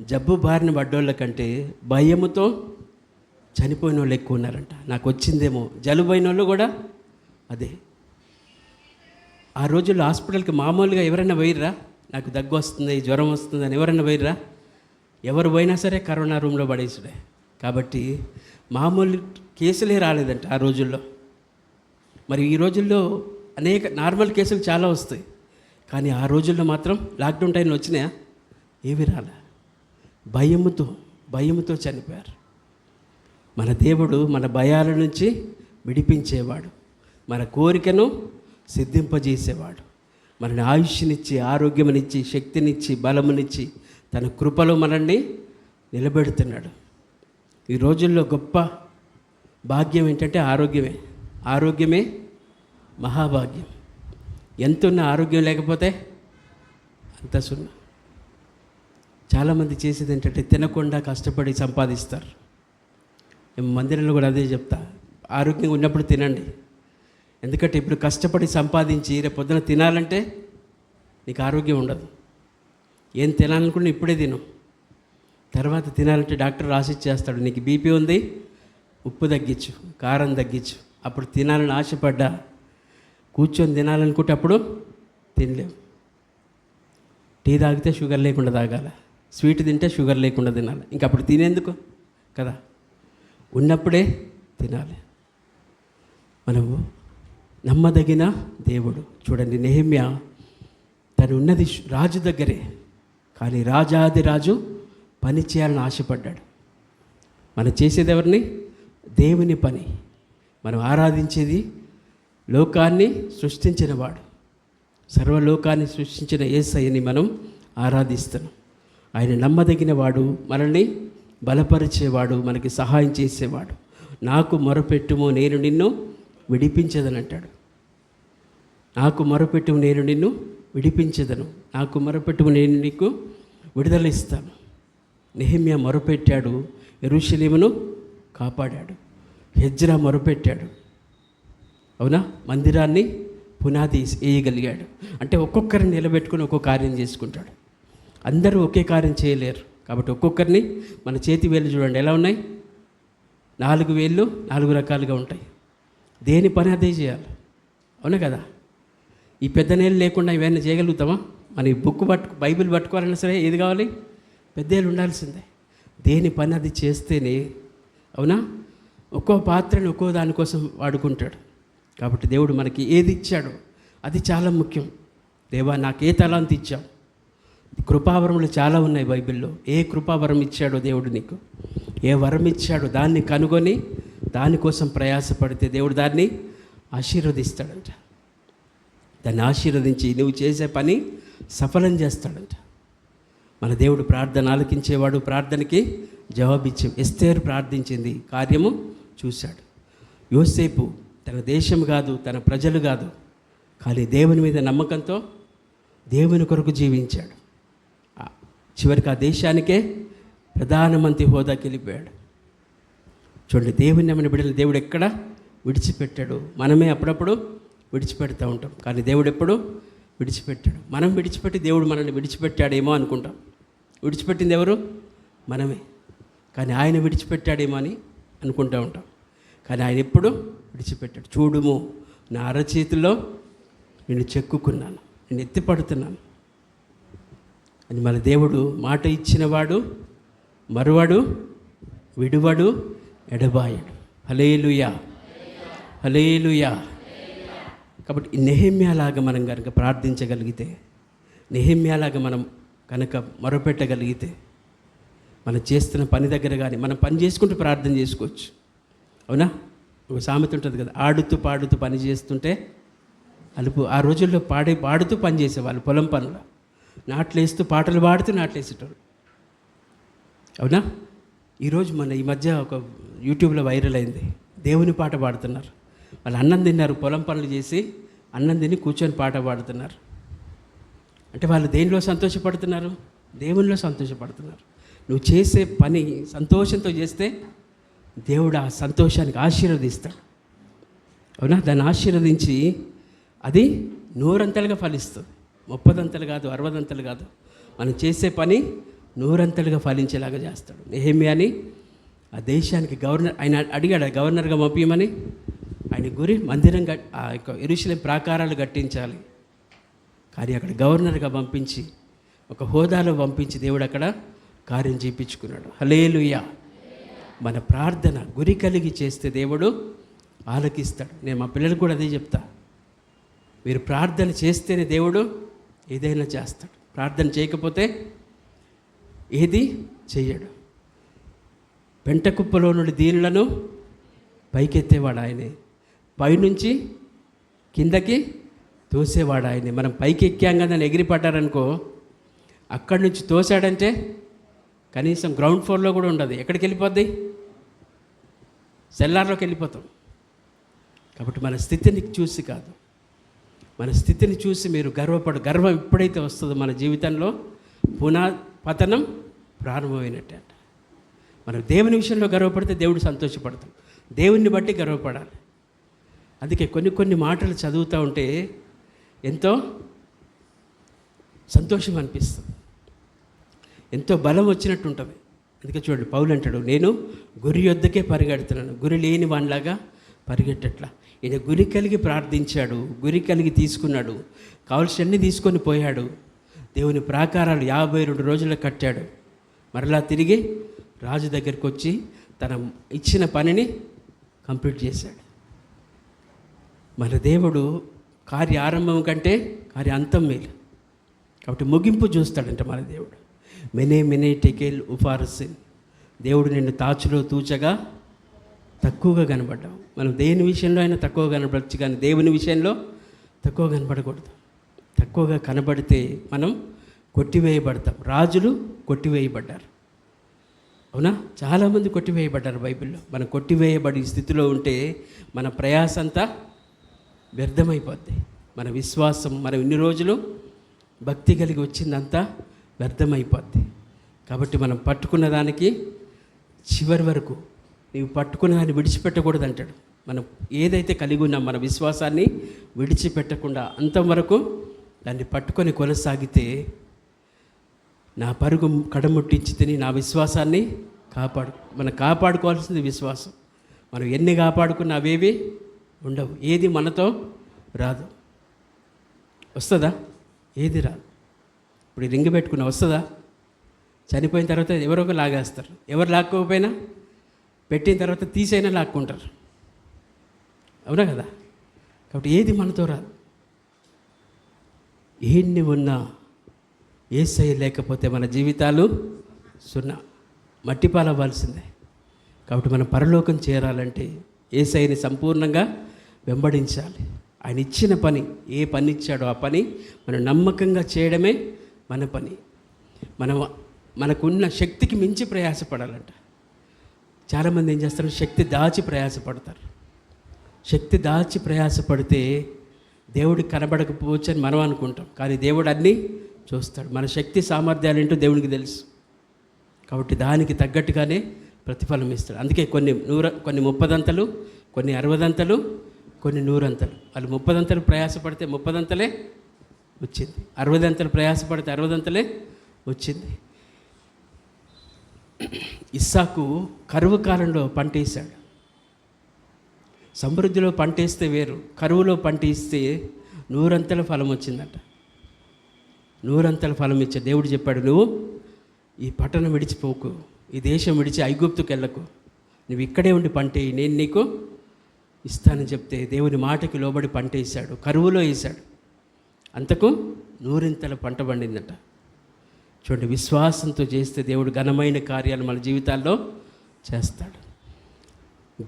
జబ్బు బారిన పడ్డోళ్ళ కంటే భయముతో చనిపోయిన వాళ్ళు ఎక్కువ ఉన్నారంట. నాకు వచ్చిందేమో, జలుబు అయిన వాళ్ళు కూడా అదే. ఆ రోజుల్లో హాస్పిటల్కి మామూలుగా ఎవరైనా పోయిర్రా, నాకు దగ్గు వస్తుంది, జ్వరం వస్తుంది అని ఎవరైనా పోయిర్రా? ఎవరు పోయినా సరే కరోనా రూమ్లో పడేసుడే. కాబట్టి మామూలు కేసులే రాలేదంట ఆ రోజుల్లో. మరి ఈ రోజుల్లో అనేక నార్మల్ కేసులు చాలా వస్తాయి, కానీ ఆ రోజుల్లో మాత్రం లాక్డౌన్ టైంలో వచ్చినాయా? ఏవి రాలే. భయముతో చనిపోయారు. మన దేవుడు మన భయాల నుంచి విడిపించేవాడు, మన కోరికను సిద్ధింపజేసేవాడు, మనని ఆయుష్నిచ్చి, ఆరోగ్యమునిచ్చి, శక్తినిచ్చి, బలమునిచ్చి, తన కృపలో మనల్ని నిలబెడుతున్నాడు. ఈ రోజుల్లో గొప్ప భాగ్యం ఏంటంటే ఆరోగ్యమే మహాభాగ్యం. ఎంతున్న ఆరోగ్యం లేకపోతే అంత సున్నా. చాలామంది చేసేది ఏంటంటే తినకుండా కష్టపడి సంపాదిస్తారు. మందిరంలో కూడా అదే చెప్తా, ఆరోగ్యంగా ఉన్నప్పుడు తినండి. ఎందుకంటే ఇప్పుడు కష్టపడి సంపాదించి రేపు పొద్దున తినాలంటే నీకు ఆరోగ్యం ఉండదు. ఏం తినాలనుకున్నా ఇప్పుడే తిను, తర్వాత తినాలంటే డాక్టర్ రాసిచ్చేస్తాడు, నీకు బీపీ ఉంది, ఉప్పు తగ్గించు, కారం తగ్గించు. అప్పుడు తినాలని ఆశపడ్డా కూర్చొని తినాలనుకుంటే అప్పుడు తినలేవు. టీ తాగితే షుగర్ లేకుండా తాగాల, స్వీట్ తింటే షుగర్ లేకుండా తినాలి. ఇంక అప్పుడు తినేందుకు కదా, ఉన్నప్పుడే తినాలి. మనము నమ్మదగిన దేవుడు. చూడండి, నెహెమ్యా తను ఉన్నది రాజు దగ్గరే, కానీ రాజాది రాజు పని చేయాలని ఆశపడ్డాడు. మనం చేసేది ఎవరిని? దేవుని పని. మనం ఆరాధించేది లోకాన్ని సృష్టించినవాడు, సర్వలోకాన్ని సృష్టించిన యేసయ్యని మనం ఆరాధిస్తున్నాం. ఆయన నమ్మదగిన వాడు, మనల్ని బలపరిచేవాడు, మనకి సహాయం చేసేవాడు. నాకు మొరపెట్టుము నేను నిన్ను విడిపించదని అంటాడు. నాకు మొరపెట్టుము నేను నిన్ను విడిపించదను, నాకు మొరపెట్టుము నేను నీకు విడుదల ఇస్తాను. నెహెమ్యా మొరపెట్టాడు, యెరూషలేమును కాపాడాడు. హెజ్రా మొరపెట్టాడు, అవునా, మందిరాన్ని పునాది వేయగలిగాడు. అంటే ఒక్కొక్కరిని నిలబెట్టుకుని ఒక్కొక్క కార్యం చేసుకుంటాడు. అందరూ ఒకే కార్యం చేయలేరు కాబట్టి ఒక్కొక్కరిని మన చేతి వేళ్ళు చూడండి ఎలా ఉన్నాయి, 4 వేళ్ళు 4 రకాలుగా ఉంటాయి. దేని పని అదే చేయాలి, అవునా కదా. ఈ పెద్ద నేలు లేకుండా ఇవన్నీ చేయగలుగుతామా? మన ఈ బైబిల్ పట్టుకోవాలన్నా సరే ఏది కావాలి? పెద్దేళ్ళు ఉండాల్సిందే. దేని పని అది చేస్తేనే, అవునా, ఒక్కో పాత్రని ఒక్కో దానికోసం వాడుకుంటాడు. కాబట్టి దేవుడు మనకి ఏది ఇచ్చాడో అది చాలా ముఖ్యం. దేవా నాకు ఏ తలాంతి ఇచ్చావు? కృపావరములు చాలా ఉన్నాయి బైబిల్లో. ఏ కృపావరం ఇచ్చాడో దేవుడు నీకు, ఏ వరం ఇచ్చాడో దాన్ని కనుగొని దానికోసం ప్రయాసపడితే దేవుడు దాన్ని ఆశీర్వదిస్తాడంట. దాన్ని ఆశీర్వదించి నువ్వు చేసే పని సఫలం చేస్తాడంట. మన దేవుడు ప్రార్థన ఆలకించేవాడు, ప్రార్థనకి జవాబిచ్చే. ఎస్తేరు ప్రార్థించింది, కార్యము చూశాడు. యోసేపు తన దేశం కాదు, తన ప్రజలు కాదు, కానీ దేవుని మీద నమ్మకంతో దేవుని కొరకు జీవించాడు. చివరికి ఆ దేశానికే ప్రధానమంత్రి హోదాకి వెళ్ళిపోయాడు. చూడండి, దేవుని నమ్మిన బిడ్డలు దేవుడు ఎక్కడ విడిచిపెట్టాడు. మనమే అప్పుడప్పుడు విడిచిపెడతా ఉంటాం, కానీ దేవుడు ఎప్పుడు విడిచిపెట్టాడు. మనం విడిచిపెట్టి దేవుడు మనల్ని విడిచిపెట్టాడేమో అనుకుంటాం. విడిచిపెట్టింది ఎవరు? మనమే. కానీ ఆయన విడిచిపెట్టాడేమో అని అనుకుంటూ ఉంటాం, కానీ ఆయన ఎప్పుడు విడిచిపెట్టాడు. చూడుము, నా అరచేతిలో నేను చెక్కుకున్నాను, నేను ఎత్తిపడుతున్నాను అని మన దేవుడు మాట ఇచ్చినవాడు మరువడు, విడువడు, ఎడబాయడు. హల్లెలూయా, హల్లెలూయా. కాబట్టి ఈ నెహెమ్యాలాగా మనం కనుక ప్రార్థించగలిగితే, నెహెమ్యాలాగా మనం కనుక మొరపెట్టగలిగితే, మనం చేస్తున్న పని దగ్గర కానీ మనం పని చేసుకుంటూ ప్రార్థన చేసుకోవచ్చు. అవునా? ఒక సామెత ఉంటుంది కదా, ఆడుతూ పాడుతూ పని చేస్తుంటే అలుపు. ఆ రోజుల్లో పాడుతూ పని చేసేవాళ్ళు పొలం పనులు, నాట్లేస్తూ పాటలు పాడుతూ నాట్లేసేటోళ్ళు. అవునా? ఈరోజు ఈ మధ్య ఒక యూట్యూబ్లో వైరల్ అయింది, దేవుని పాట పాడుతున్నారు. వాళ్ళు అన్నం తిన్నారు, పొలం పనులు చేసి అన్నం తిని కూర్చొని పాట పాడుతున్నారు. అంటే వాళ్ళు దేనిలో సంతోషపడుతున్నారు? దేవునిలో సంతోషపడుతున్నారు. నువ్వు చేసే పని సంతోషంతో చేస్తే దేవుడు ఆ సంతోషానికి ఆశీర్వదిస్తాడు. అవునా? దాన్ని ఆశీర్వదించి అది 100 ఫలిస్తుంది. 30 కాదు, 60 కాదు. మనం చేసే పని 100 ఫలించేలాగా చేస్తాడు. నెహెమ్యాని ఆ దేశానికి ఆయన అడిగాడు గవర్నర్గా పంపించమని. ఆయన గురి మందిరం ఆ యొక్క యెరూషలేము ప్రాకారాలు కట్టించాలి. కానీ అక్కడ గవర్నర్గా పంపించి, ఒక హోదాలో పంపించి దేవుడు అక్కడ కార్యం చేయించుకున్నాడు. హల్లెలూయా. మన ప్రార్థన గురి కలిగి చేస్తే దేవుడు ఆలకిస్తాడు. నేను మా పిల్లలకు కూడా అదే చెప్తా, మీరు ప్రార్థన చేస్తేనే దేవుడు ఏదైనా చేస్తాడు. ప్రార్థన చేయకపోతే ఏది చెయ్యడు. పెంటకుప్పలో నుండి దీనులను పైకెత్తేవాడు ఆయనే, పైనుంచి కిందకి తోసేవాడు ఆయనే. మనం పైకి ఎక్కాం కదా అని ఎగిరిపడ్డారనుకో, అక్కడి నుంచి తోసాడంటే కనీసం గ్రౌండ్ ఫ్లోర్లో కూడా ఉండదు. ఎక్కడికి వెళ్ళిపోద్ది? సెల్లార్లోకి వెళ్ళిపోతాం. కాబట్టి మన స్థితిని చూసి కాదు, మన స్థితిని చూసి మీరు గర్వం ఎప్పుడైతే వస్తుందో మన జీవితంలో పతనం ప్రారంభమైనట్టే అంట. మనం దేవుని విషయంలో గర్వపడితే దేవుడు సంతోషపడతాం. దేవుణ్ణి బట్టి గర్వపడాలి. అందుకే కొన్ని మాటలు చదువుతూ ఉంటే ఎంతో సంతోషం అనిపిస్తుంది, ఎంతో బలం వచ్చినట్టు ఉంటుంది. అందుకే చూడండి, పౌలు అంటాడు, నేను గురి యొద్దకే పరిగెడుతున్నాను, గురి లేని వానిలాగా పరిగెట్టట్లా. ఈయన గురి కలిగి ప్రార్థించాడు, గురి కలిగి తీసుకున్నాడు, కావలసినన్ని తీసుకొని పోయాడు. దేవుని ప్రాకారాలు 52 రోజుల్లో కట్టాడు. మరలా తిరిగి రాజు దగ్గరికి వచ్చి తన ఇచ్చిన పనిని కంప్లీట్ చేశాడు. మన దేవుడు కార్య ఆరంభం కంటే కార్య అంతం మేలు. కాబట్టి ముగింపు చూస్తాడంట మన దేవుడు. మెనే టెకేల్ ఉఫారసిన్. దేవుడు నిన్ను తాచులో తూచగా తక్కువగా కనబడ్డావు. మనం దేని విషయంలో అయినా తక్కువ కనబడచ్చు, కానీ దేవుని విషయంలో తక్కువ కనబడకూడదు. తక్కువగా కనబడితే మనం కొట్టివేయబడతాం. రాజులు కొట్టివేయబడ్డారు. అవునా? చాలామంది కొట్టివేయబడ్డారు బైబిల్లో. మనం కొట్టివేయబడి స్థితిలో ఉంటే మన ప్రయాస అంతా వ్యర్థమైపోద్ది. మన విశ్వాసం, మనం ఇన్ని రోజులు భక్తి కలిగి వచ్చిందంతా వ్యర్థమైపోద్ది. కాబట్టి మనం పట్టుకున్న దానికి చివరి వరకు, నీవు పట్టుకున్న దాన్ని విడిచిపెట్టకూడదు అంటాడు. మనం ఏదైతే కలిగి ఉన్నాం మన విశ్వాసాన్ని విడిచిపెట్టకుండా అంతం వరకు దాన్ని పట్టుకొని కొనసాగితే, నా పరుగు కడముట్టించి తిని నా విశ్వాసాన్ని మనం కాపాడుకోవాల్సింది విశ్వాసం. మనం ఎన్ని కాపాడుకున్నా అవేవి ఉండవు. ఏది మనతో రాదు. వస్తుందా? ఏది రాదు. ఇప్పుడు రింగ్ పెట్టుకున్నా వస్తుందా? చనిపోయిన తర్వాత ఎవరొక లాగేస్తారు. ఎవరు లాక్కోకపోయినా పెట్టిన తర్వాత తీసైనా లాక్కుంటారు. అవునా కదా? కాబట్టి ఏది మనతో రాదు. ఎన్ని ఉన్నా యేసయ్య లేకపోతే మన జీవితాలు సున్నా, మట్టిపాలవ్వాల్సిందే. కాబట్టి మనం పరలోకం చేరాలంటే యేసయ్యని సంపూర్ణంగా వెంబడించాలి. ఆయన ఇచ్చిన పని, ఏ పని ఇచ్చాడో ఆ పని మనం నమ్మకంగా చేయడమే మన పని. మనకున్న శక్తికి మించి ప్రయాసపడాలంట. చాలామంది ఏం చేస్తారు? శక్తి దాచి ప్రయాసపడతారు. శక్తి దాచి ప్రయాసపడితే దేవుడికి కనబడకపోవచ్చు అని మనం అనుకుంటాం, కానీ దేవుడు అన్నీ చూస్తాడు. మన శక్తి సామర్థ్యాలు ఏంటో దేవునికి తెలుసు. కాబట్టి దానికి తగ్గట్టుగానే ప్రతిఫలం ఇస్తాడు. అందుకే కొన్ని 30 కొన్ని 60, కొన్ని 100. వాళ్ళు 30 ప్రయాసపడితే 30 వచ్చింది, 60 ప్రయాసపడితే 60 వచ్చింది. ఇస్సాకు కరువు కాలంలో పంట వేశాడు. సమృద్ధిలో పంట వేస్తే వేరు, కరువులో పంట ఇస్తే 100 ఫలం వచ్చిందట. 100 ఫలం ఇచ్చే దేవుడు చెప్పాడు, నువ్వు ఈ పట్టణం విడిచిపోకు, ఈ దేశం విడిచి ఐగుప్తుకు వెళ్ళకు, నువ్వు ఇక్కడే ఉండి పంట వేయి, నేను నీకు ఇస్తానని చెప్తే దేవుని మాటకి లోబడి పంట వేశాడు, కరువులో వేశాడు. అంతకు 100 పంట పండిందట. చూడండి, విశ్వాసంతో చేస్తే దేవుడు ఘనమైన కార్యాలు మన జీవితాల్లో చేస్తాడు.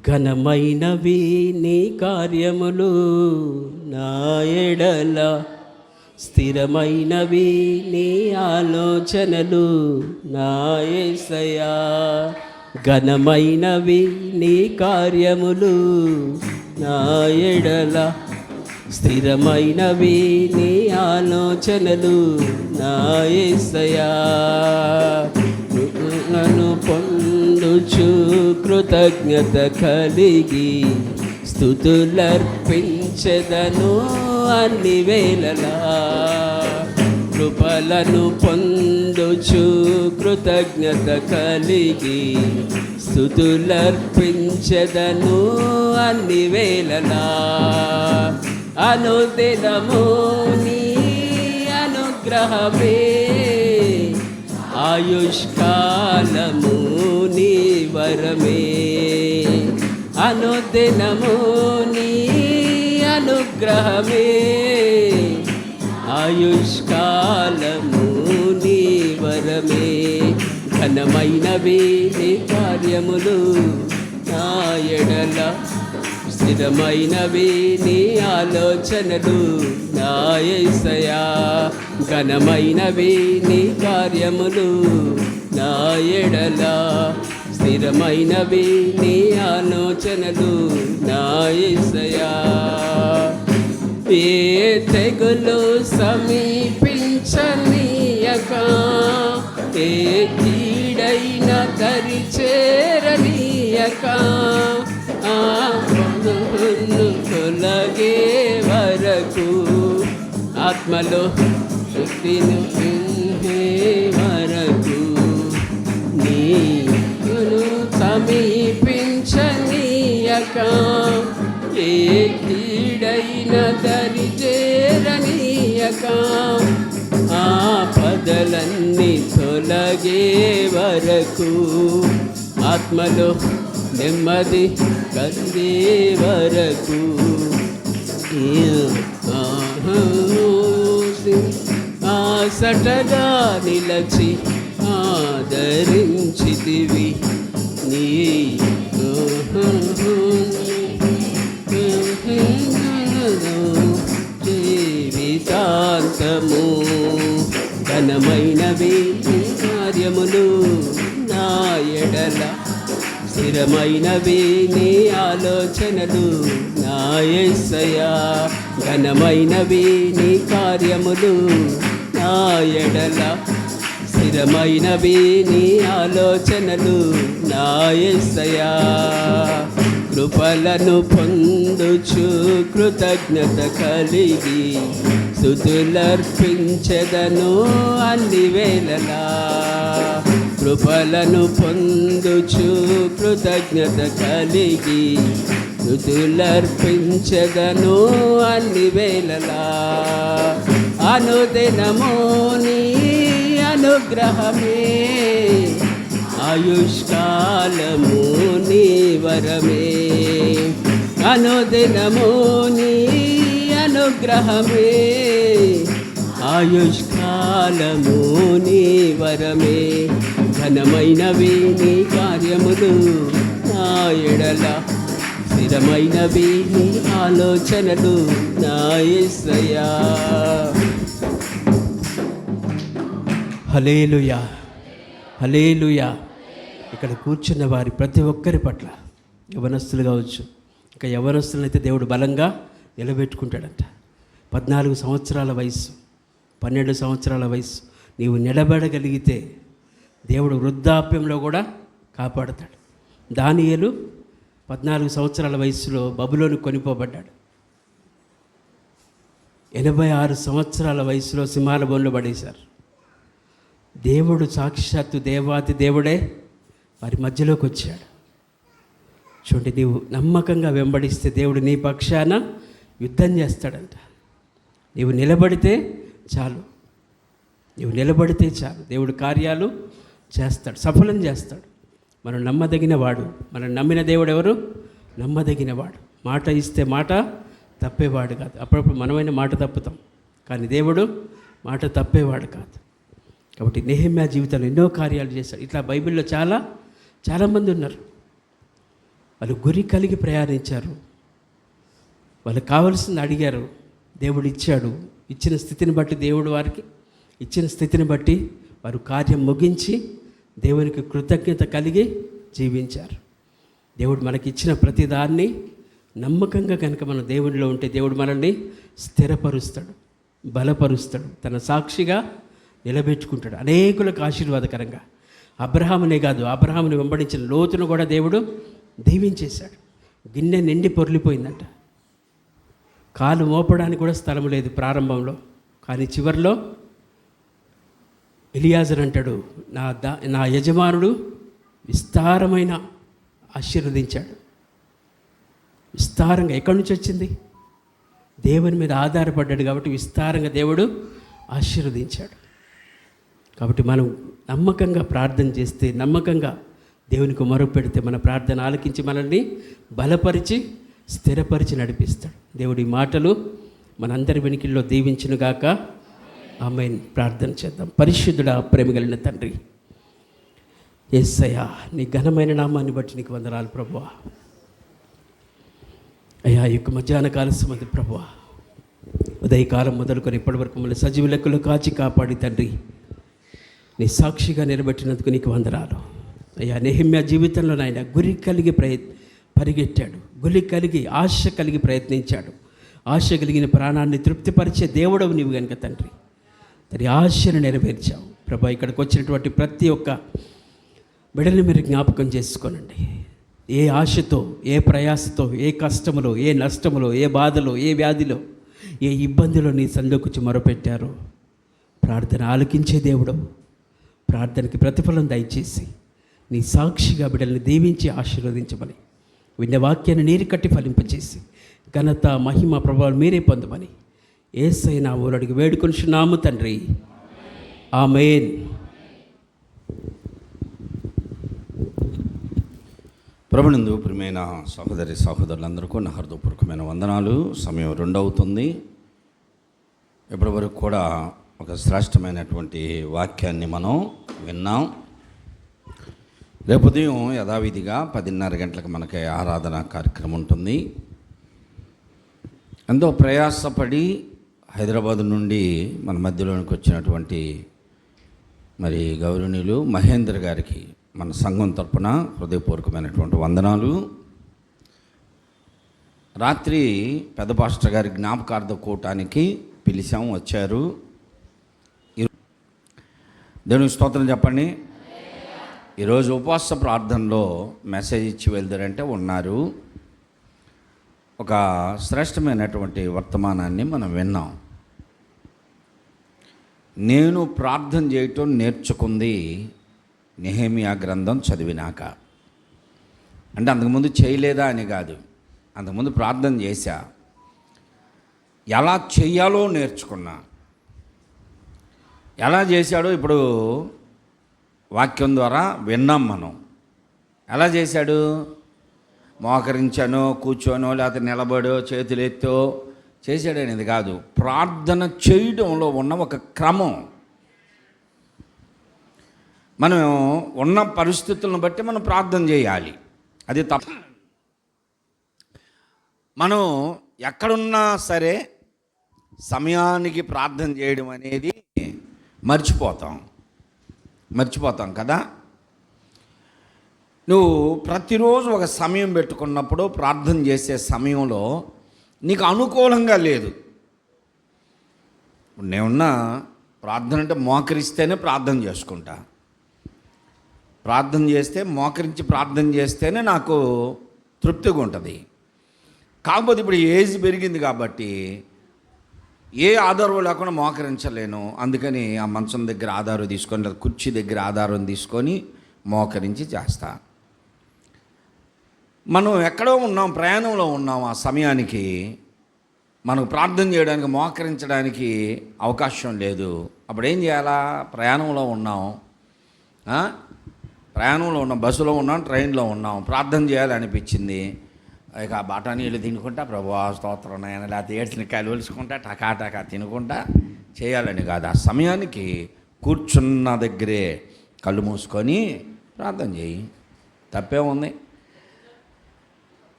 ఘనమైనవి నీ కార్యములు నా ఎడల, స్థిరమైనవి నీ ఆలోచనలు నా యేసయ్యా. ఘనమైనవి నీ కార్యములు నా ఎడల, స్థిరమైనవి నీ ఆలోచనలు నా యేసయ్యా. నన్ను పొందుచు కృతజ్ఞత కలిగి స్తుతులర్పించెదను అన్ని వేళలా. కృపలను పొందుచు కృతజ్ఞత కలిగి స్తుతులర్పించెదను అన్ని వేళలా. అనుదినము నీ అనుగ్రహమే, ఆయుష్కాలము నీ వరమే. అనుదినము నీ అనుగ్రహమే, ఆయుష్కాలము నీ వరమే. ఘనమైనవి నీ కార్యములు నా ఎడల, స్థిరమైనవి నీ ఆలోచనలు నా యేసయ్యా. ఘనమైనవి నీ కార్యములు నా ఎడల, స్థిరమైనవి నీ ఆలోచనలు నా యేసయ్యా. ఏ తెగులు సమీపించనీయక, ఏ కీడైన దరి చేరనీయక, తొలగే వరకు ఆత్మలో శక్తిని వరకు నీను సమీపించనీయక, ఏ కీడైన దరి చేరనీయక, ఆపదలన్నీ తొలగే వరకు ఆత్మలో నెమ్మది కందే వరకు ఆసటగా నిలచి ఆదరించితివి నీ జీవితాంతము. ఘనమైనవి కార్యములు నా ఎడల, స్థిరమైనవి నీ ఆలోచనలు నా యేసయ్యా. ఘనమైనవి నీ కార్యములు నా ఎడల, స్థిరమైనవి నీ ఆలోచనలు నా యేసయ్యా. కృపలను పొందుచు కృతజ్ఞత కలిగి స్తుతులర్పించెదను అన్ని వేళలా. కృపలను పొందుచు కృతజ్ఞత కలిగి స్తుతులర్పించెదను అన్ని వేళలా. అనుదినము నీ అనుగ్రహమే, ఆయుష్కాలము నీ వరమే. అనుదినము నీ అనుగ్రహమే, ఆయుష్కాలము నీ వరమే. ఘనమైనవి నీ కార్యములు నా ఎడల, స్థిరమైనవి నీ ఆలోచనలు నా యేసయ్యా. హల్లెలూయా, హల్లెలూయా. ఇక్కడ కూర్చున్న వారి ప్రతి ఒక్కరి పట్ల, యవనస్తులు కావచ్చు, ఇంకా యవనస్తులనైతే దేవుడు బలంగా నిలబెట్టుకుంటాడంట. 14 సంవత్సరాల వయసు, 12 సంవత్సరాల వయసు నీవు నిలబడగలిగితే దేవుడు వృద్ధాప్యంలో కూడా కాపాడుతాడు. దానియేలు 14 సంవత్సరాల వయసులో బబులోను కొనిపోబడ్డాడు. 86 సంవత్సరాల వయసులో సింహాల బోన్లో పడేశారు. దేవుడు సాక్షాత్తు దేవాతి దేవుడే వారి మధ్యలోకి వచ్చాడు. చూడండి, నీవు నమ్మకంగా వెంబడిస్తే దేవుడు నీ పక్షాన యుద్ధం చేస్తాడంట. నీవు నిలబడితే చాలు, నీవు నిలబడితే చాలు, దేవుడు కార్యాలు చేస్తాడు, సఫలం చేస్తాడు. మనం నమ్మదగిన వాడు. మనం నమ్మిన దేవుడు ఎవరు? నమ్మదగిన వాడు. మాట ఇస్తే మాట తప్పేవాడు కాదు. అప్పుడప్పుడు మనమైన మాట తప్పుతాం, కానీ దేవుడు మాట తప్పేవాడు కాదు. కాబట్టి నెహెమ్యా జీవితంలో ఎన్నో కార్యాలు చేశాడు. ఇట్లా బైబిల్లో చాలామంది ఉన్నారు. వాళ్ళు గురి కలిగి ప్రయాణించారు, వాళ్ళకి కావలసింది అడిగారు, దేవుడు ఇచ్చాడు. ఇచ్చిన స్థితిని బట్టి దేవుడు వారికి ఇచ్చిన స్థితిని బట్టి వారు కార్యం ముగించి దేవునికి కృతజ్ఞత కలిగి జీవించారు. దేవుడు మనకి ఇచ్చిన ప్రతి దాన్ని నమ్మకంగా కనుక మనం దేవుడిలో ఉంటే దేవుడు మనల్ని స్థిరపరుస్తాడు, బలపరుస్తాడు, తన సాక్షిగా నిలబెట్టుకుంటాడు, అనేకులకు ఆశీర్వాదకరంగా. అబ్రహామునే కాదు, అబ్రహాముని వెంబడించిన లోతును కూడా దేవుడు దీవించేశాడు. గిన్నె నిండి పొర్లిపోయిందంట, కాలు మోపడానికి కూడా స్థలం లేదు ప్రారంభంలో. కానీ చివరిలో ఎలియాజర్ అంటాడు, నా యజమానుడు విస్తారమైన ఆశీర్వదించాడు. విస్తారంగా ఎక్కడి నుంచి వచ్చింది? దేవుని మీద ఆధారపడ్డాడు కాబట్టి విస్తారంగా దేవుడు ఆశీర్వదించాడు. కాబట్టి మనం నమ్మకంగా ప్రార్థన చేస్తే, నమ్మకంగా దేవునికి మొరపెడితే మన ప్రార్థన ఆలకించి మనల్ని బలపరిచి స్థిరపరిచి నడిపిస్తాడు. దేవుడి మాటలు మనందరి వెనుకల్లో దీవించునుగాక. ఆమేన్. ప్రార్థన చేద్దాం. పరిశుద్ధుడా, ప్రేమ కలిగిన తండ్రి, యేసయ్యా, నీ ఘనమైన నామాన్ని బట్టి నీకు వందనాలు ప్రభువా. అయ్యా, ఈ యొక్క మధ్యాహ్న కాల సమయంలో ప్రభువా, ఉదయకాలం మొదలుకొని ఇప్పటివరకు మమ్మల్ని సజీవ లెక్కలు కాచి కాపాడి తండ్రి, నీ సాక్షిగా నిలబెట్టినందుకు నీకు వందనాలు. అయ్యా, నెహెమ్యా జీవితంలో నాయన గురి కలిగి పరిగెట్టాడు, గురి కలిగి ఆశ కలిగి ప్రయత్నించాడు. ఆశ కలిగిన ప్రాణాన్ని తృప్తిపరిచే దేవుడవు నీవు కనుక తండ్రి, తన ఆశను నెరవేర్చావు ప్రభా. ఇక్కడికి వచ్చినటువంటి ప్రతి ఒక్క బిడ్డని మీరు జ్ఞాపకం చేసుకోనండి. ఏ ఆశతో, ఏ ప్రయాసతో, ఏ కష్టములో, ఏ నష్టములో, ఏ బాధలో, ఏ వ్యాధిలో, ఏ ఇబ్బందిలో నీ సందుకొచ్చి మొరపెట్టారో ప్రార్థన ఆలకించే దేవుడు, ప్రార్థనకి ప్రతిఫలం దయచేసి నీ సాక్షిగా బిడ్డల్ని దీవించి ఆశీర్వదించమని, విన్న వాక్యాన్ని నీరు కట్టి ఫలింపచేసి ఘనత మహిమ ప్రభావాలు మీరే పొందమని యేసయ్య నామములో అడిగి వేడుకొనుచున్నాము తండ్రి. ఆమేన్. ప్రభునందు ప్రియమైన సహోదరి సహోదరులందరికీ నా హృదయపూర్వకమైన వందనాలు. సమయం 2 అవుతుంది. ఇప్పటి వరకు కూడా ఒక శ్రేష్టమైనటువంటి వాక్యాన్ని మనం విన్నాం. రేపు ఉదయం యథావిధిగా 10:30 గంటలకు మనకి ఆరాధన కార్యక్రమం ఉంటుంది. ఎంతో ప్రయాసపడి హైదరాబాద్ నుండి మన మధ్యలోనికి వచ్చినటువంటి మరి గౌరవనీయులు మహేంద్ర గారికి మన సంఘం తరపున హృదయపూర్వకమైనటువంటి వందనాలు. రాత్రి పెద్ద పాస్టర్ గారి జ్ఞాపకార్థ కూటానికి పిలిచాం, వచ్చారు. దేవునికి స్తోత్రం చెప్పండి. ఈరోజు ఉపవాస ప్రార్థనలో మెసేజ్ ఇచ్చి వెళ్తారంటే ఉన్నారు. ఒక శ్రేష్టమైనటువంటి వర్తమానాన్ని మనం విన్నాం. నేను ప్రార్థన చేయటం నేర్చుకుంది నెహెమ్యా గ్రంథం చదివినాక. అంటే అంతకుముందు చేయలేదా అని కాదు, అంతకుముందు ప్రార్థన చేశా, ఎలా చెయ్యాలో నేర్చుకున్నా. ఎలా చేశాడో ఇప్పుడు వాక్యం ద్వారా విన్నాం మనం. ఎలా చేశాడు? మోకరించానో, కూర్చోనో, లేకపోతే నిలబడో, చేతులు ఎత్తో చేశాడనేది కాదు, ప్రార్థన చేయడంలో ఉన్న ఒక క్రమం. మనం ఉన్న పరిస్థితులను బట్టి మనం ప్రార్థన చేయాలి, అది తప్ప. మనం ఎక్కడున్నా సరే సమయానికి ప్రార్థన చేయడం అనేది మర్చిపోతాం కదా. నువ్వు ప్రతిరోజు ఒక సమయం పెట్టుకున్నప్పుడు ప్రార్థన చేసే సమయంలో నీకు అనుకూలంగా లేదు. నేనున్నా ప్రార్థన అంటే మోకరిస్తేనే ప్రార్థన చేసుకుంటా. ప్రార్థన చేస్తే మోకరించి ప్రార్థన చేస్తేనే నాకు తృప్తిగా ఉంటుంది. కాకపోతే ఇప్పుడు ఏజ్ పెరిగింది కాబట్టి ఏ ఆధారం లేకుండా మోకరించలేను. అందుకని ఆ మంచం దగ్గర ఆధారం తీసుకొని, లేదా కుర్చీ దగ్గర ఆధారం తీసుకొని మోకరించి చేస్తా. మనం ఎక్కడో ఉన్నాం, ప్రయాణంలో ఉన్నాం. ఆ సమయానికి మనకు ప్రార్థన చేయడానికి, మోకరించడానికి అవకాశం లేదు. అప్పుడు ఏం చేయాలా? ప్రయాణంలో ఉన్నాం, బస్సులో ఉన్నాం, ట్రైన్లో ఉన్నాం, ప్రార్థన చేయాలనిపించింది. ఇక ఆ బఠానీలు తినుకుంటా ప్రభువా స్తోత్రం నాయన, లేకపోతే ఏడ్చినకాయలు ఒలుచుకుంటా టకా తినుకుంటా చేయాలని కాదు. ఆ సమయానికి కూర్చున్న దగ్గరే కళ్ళు మూసుకొని ప్రార్థన చేయి, తప్పే ఉంది.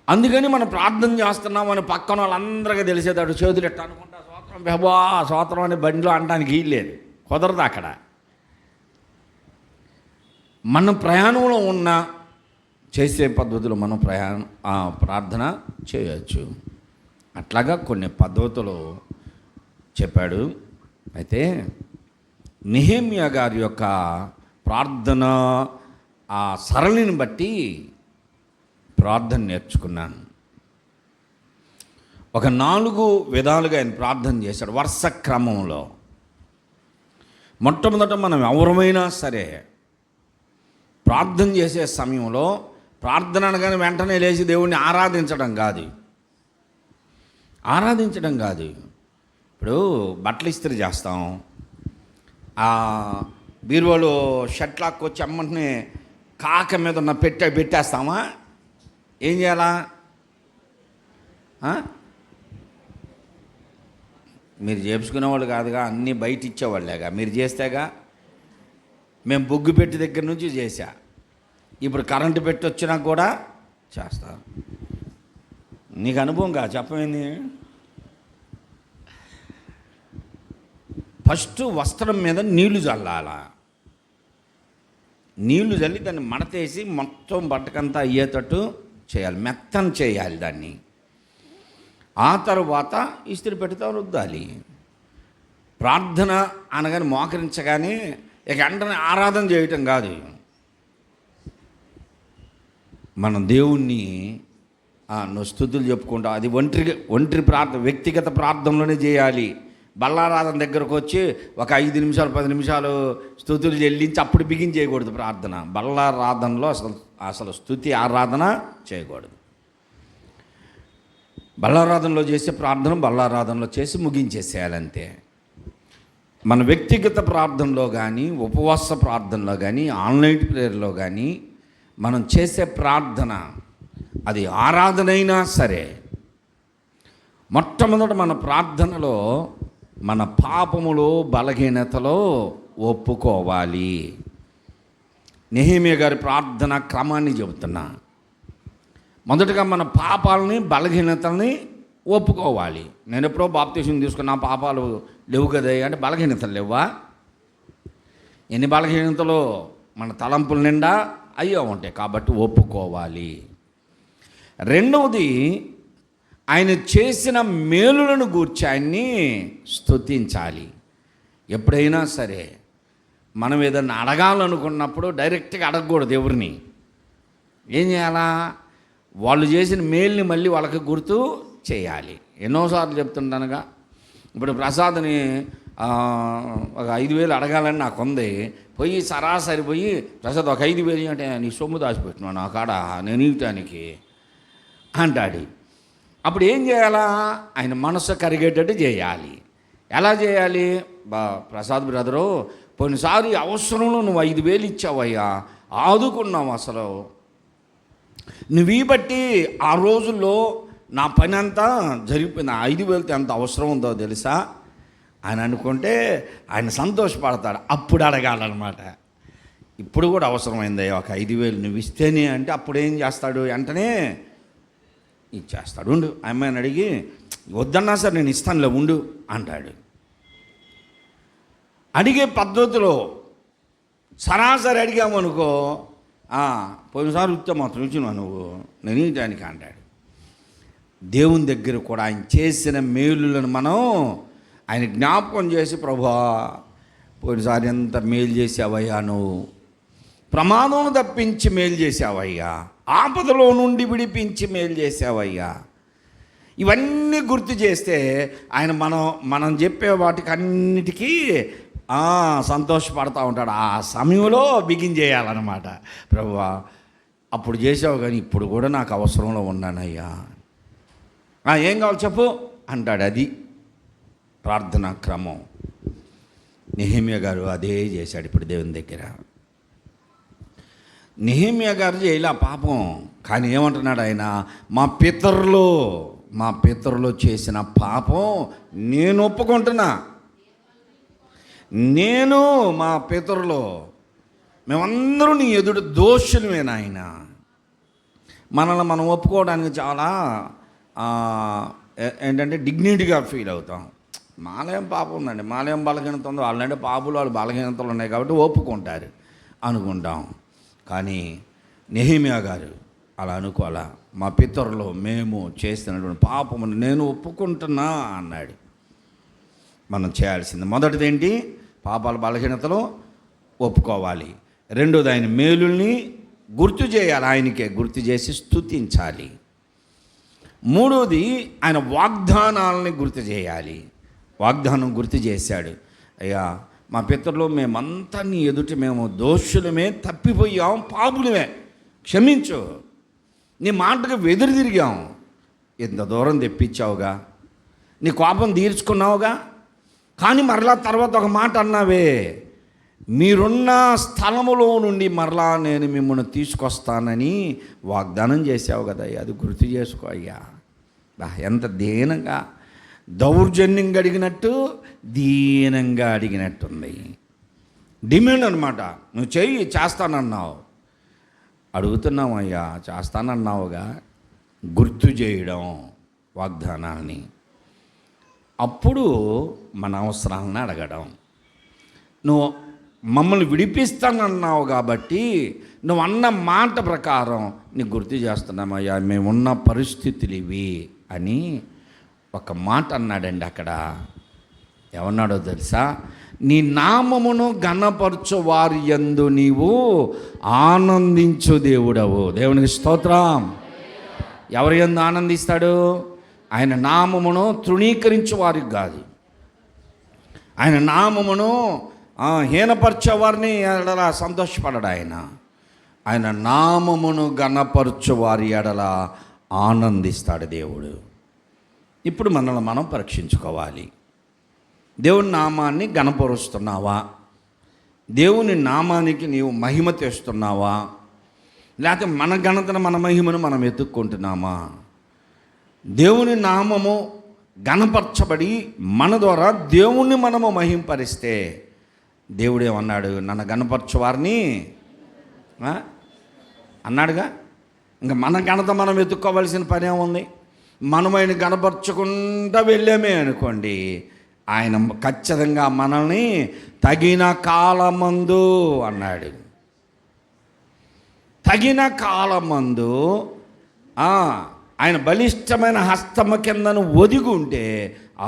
అందుకని మనం ప్రార్థన చేస్తున్నామని పక్కన వాళ్ళందరికీ తెలిసేదాడు చేతులు ఎట్లా అనుకుంటా స్తోత్రం ప్రభువా స్తోత్రం అని బండిలో అనడానికి వీల్లేదు, కుదరదు అక్కడ. మన ప్రయాణంలో ఉన్న చేసే పద్ధతులు మనం ప్రార్థన చేయవచ్చు. అట్లాగా కొన్ని పద్ధతులు చెప్పాడు. అయితే నెహెమ్యా గారి యొక్క ప్రార్థన ఆ సరళిని బట్టి ప్రార్థన నేర్చుకున్నాను. ఒక 4 విధాలుగా ఆయన ప్రార్థన చేశాడు వరుస క్రమంలో. మొట్టమొదట మనం ఎవరమైనా సరే ప్రార్థన చేసే సమయంలో ప్రార్థన అనగానే వెంటనే లేచి దేవుణ్ణి ఆరాధించడం కాదు. ఇప్పుడు బట్టలు ఇస్త్రీ చేస్తాం, బీరువాలో షర్ట్ లాక్కొచ్చి అమ్మని కాక మీద ఉన్న పెట్టేస్తామా? ఏం చేయాలా? మీరు చేపించుకునేవాళ్ళు కాదుగా, అన్నీ బయట ఇచ్చేవాళ్ళేగా, మీరు చేస్తేగా. మేము బొగ్గు పెట్టి దగ్గర నుంచి చేశా, ఇప్పుడు కరెంటు పెట్టి వచ్చినా కూడా చేస్తా. నీకు అనుభవంగా చెప్పమైంది. ఫస్ట్ వస్త్రం మీద నీళ్లు చల్లాల, నీళ్లు చల్లి దాన్ని మడతేసి మొత్తం బట్టకంతా అయ్యేటట్టు చేయాలి, మెత్తని చేయాలి దాన్ని. ఆ తర్వాత ఇస్త్రీ పెడితే రుద్దాలి. ప్రార్థన అనగానే మోకరించగానే ఇక వెంటనే ఆరాధన చేయటం కాదు. మనం దేవుణ్ణి నువ్వు స్తుతులు చెప్పుకుంటావు, అది ఒంటరి ప్రార్థన, వ్యక్తిగత ప్రార్థనలోనే చేయాలి. బల్లారాధన దగ్గరకు వచ్చి ఒక 5 నిమిషాలు 10 నిమిషాలు స్తుతులు చెల్లించి అప్పుడు బిగిన్ చేయకూడదు ప్రార్థన. బల్లారాధనలో అసలు స్తుతి ఆరాధన చేయకూడదు. బల్లారాధనలో చేసే ప్రార్థన బల్లారాధనలో చేసి ముగించేసేయాలంతే. మన వ్యక్తిగత ప్రార్థనలో కానీ, ఉపవాస ప్రార్థనలో కానీ, ఆన్లైన్ ప్రేయర్లో కానీ మనం చేసే ప్రార్థన అది ఆరాధనైనా సరే, మొట్టమొదట మన ప్రార్థనలో మన పాపములో బలహీనతలో ఒప్పుకోవాలి. నెహెమ్యా గారి ప్రార్థన క్రమాన్ని చెబుతున్నా. మొదటగా మన పాపాలని బలహీనతల్ని ఒప్పుకోవాలి. నేను ఎప్పుడో బాప్తీసం తీసుకున్నా, పాపాలు లేవు కదా అంటే బలహీనతలు లేవా? ఎన్ని బలహీనతలు మన తలంపుల నిండా అయ్యో ఉంటాయి, కాబట్టి ఒప్పుకోవాలి. రెండవది, ఆయన చేసిన మేలులను గూర్చి ఆయన్ని స్తుతించాలి. ఎప్పుడైనా సరే మనం ఏదన్నా అడగాలనుకున్నప్పుడు డైరెక్ట్గా అడగకూడదు ఎవరిని. ఏం చేయాలా? వాళ్ళు చేసిన మేలుని మళ్ళీ వాళ్ళకి గుర్తు చేయాలి. ఎన్నోసార్లు చెప్తుంటానుగా, ఇప్పుడు ప్రసాద్ని ఒక 5,000 అడగాలని నాకు ఉంది. పోయి సరాసరి పోయి ప్రసాద్ ఒక 5,000 అంటే నీ సొమ్ము దాచిపెట్టినాను నా కాడ నేను ఇవ్వటానికి అంటాడు. అప్పుడు ఏం చేయాలా? ఆయన మనసు కరిగేటట్టు చేయాలి. ఎలా చేయాలి? ప్రసాద్ బ్రదరు, పోయినసారి అవసరంలో నువ్వు 5,000 ఇచ్చావయ్యా, ఆదుకున్నావు, అసలు నువ్వు బట్టి ఆ రోజుల్లో నా పని అంతా జరిగిపోయింది. 5,000తో ఎంత అవసరం ఉందో తెలుసా ఆయన అనుకుంటే ఆయన సంతోషపడతాడు. అప్పుడు అడగాలన్నమాట. ఇప్పుడు కూడా అవసరమైందయ్యా ఒక 5,000 నువ్వు ఇస్తేనే అంటే అప్పుడు ఏం చేస్తాడు? వెంటనే ఇచ్చేస్తాడు. ఉండు, అమ్మాయిని అడిగి వద్దన్నా సరే నేను ఇస్తానులే ఉండు అంటాడు. అడిగే పద్ధతిలో సరాసరి అడిగామనుకో, పోయినసారి ఇస్తే మాత్రం ఇచ్చినా నువ్వు నేను ఇవ్వడానికి అంటాడు. దేవుని దగ్గర కూడా ఆయన చేసిన మేలులను మనం ఆయన జ్ఞాపకం చేసి, ప్రభువా పోయినసారి ఎంత మేలు చేసావయ్యా, నువ్వు ప్రమాదం తప్పించి మేలు చేసావయ్యా, ఆపదలో నుండి విడిపించి మేలు చేసావయ్యా, ఇవన్నీ గుర్తు చేస్తే ఆయన మనం చెప్పే వాటికి అన్నిటికీ సంతోషపడతా ఉంటాడు. ఆ సమయంలో బిగిన్ చేయాలన్నమాట. ప్రభువా అప్పుడు చేసావు కానీ ఇప్పుడు కూడా నాకు అవసరంలో ఉన్నానయ్యా, ఏం కావాలి చెప్పు అంటాడు. అది ప్రార్థనా క్రమం. నెహెమ్యా గారు అదే చేశాడు ఇప్పుడు దేవుని దగ్గర. నెహెమ్యా గారు చేయలే పాపం, కానీ ఏమంటున్నాడు ఆయన, మా పితరులు చేసిన పాపం నేను ఒప్పుకుంటున్నా. నేను మా పితరులు మేమందరూ నీ ఎదుట దోషులమే నాయన. మనల్ని మనం ఒప్పుకోవడానికి చాలా ఏంటంటే డిగ్నిటీగా ఫీల్ అవుతాం. మాలేం పాపం ఉందండి, మాలేం బలహీనత ఉందో, వాళ్ళంటే పాపులు వాళ్ళు బలహీనతలు ఉన్నాయి కాబట్టి ఒప్పుకుంటారు అనుకుంటాం. కానీ నెహెమ్యా గారు అలా అనుకోవాలా. మా పితరులు మేము చేస్తున్నటువంటి పాపమును నేను ఒప్పుకుంటున్నా అన్నాడు. మనం చేయాల్సింది మొదటిది ఏంటి? పాపాల బలహీనతలు ఒప్పుకోవాలి. రెండోది ఆయన మేలుల్ని గుర్తు చేయాలి, ఆయనకే గుర్తు చేసి స్తుతించాలి. మూడోది ఆయన వాగ్దానాలని గుర్తు చేయాలి. వాగ్దానం గుర్తు చేశాడు. అయ్యా మా పితరులు మేమంతా నీ ఎదుట మేము దోషులమే, తప్పిపోయాం, పాపులమే, క్షమించు, నీ మాటకు వెదురు తిరిగాం, ఇంత దూరం తెప్పించావుగా, నీ కోపం తీర్చుకున్నావుగా, కానీ మరలా తర్వాత ఒక మాట అన్నావే, మీరున్న స్థలములో నుండి మరలా నేను మిమ్మల్ని తీసుకొస్తానని వాగ్దానం చేసావు కదా, అది గుర్తు చేసుకో అయ్యా. ఎంత దీనంగా, దౌర్జన్యంగా అడిగినట్టు దీనంగా అడిగినట్టుంది. డిమాండ్ అనమాట. నువ్వు చెయ్యి, చేస్తానన్నావు, అడుగుతున్నావు అయ్యా, చేస్తానన్నావుగా, గుర్తు చేయడం వాగ్దానాన్ని. అప్పుడు మన అవసరాలను అడగడం. నువ్వు మమ్మల్ని విడిపిస్తానన్నావు కాబట్టి నువ్వు అన్న మాట ప్రకారం నీకు గుర్తు చేస్తున్నామయ్యా, మేమున్న పరిస్థితులు ఇవి అని ఒక మాట అన్నాడండి. అక్కడ ఏమన్నాడో తెలుసా? నీ నామమును ఘనపరచు వారి యందు నీవు ఆనందించు దేవుడవు. దేవునికి స్తోత్రం. ఎవరి యందు ఆనందిస్తాడు? ఆయన నామమును తృణీకరించు వారికి కాదు, ఆయన నామమును హీనపరచే వారిని ఎడల సంతోషపడడు. ఆయన నామమును ఘనపరచు వారి ఎడల ఆనందిస్తాడు దేవుడు. ఇప్పుడు మనల్ని మనం పరీక్షించుకోవాలి. దేవుని నామాన్ని ఘనపరుస్తున్నావా? దేవుని నామానికి నీవు మహిమ తెస్తున్నావా? లేకపోతే మన ఘనతను మన మహిమను మనం ఎత్తుక్కుంటున్నామా? దేవుని నామము ఘనపరచబడి మన ద్వారా దేవుణ్ణి మనము మహింపరిస్తే దేవుడు ఏమన్నాడు? నన్ను ఘనపరచు వారిని అన్నాడుగా. ఇంకా మన ఘనత మనం ఎత్తుక్కోవాల్సిన పని ఏముంది? మనమైన గణపరచుకుంటూ వెళ్ళామే అనుకోండి, ఆయన ఖచ్చితంగా మనల్ని తగిన కాలమందు అన్నాడు. తగిన కాలమందు ఆయన బలిష్టమైన హస్తమ కిందను ఒదిగి ఉంటే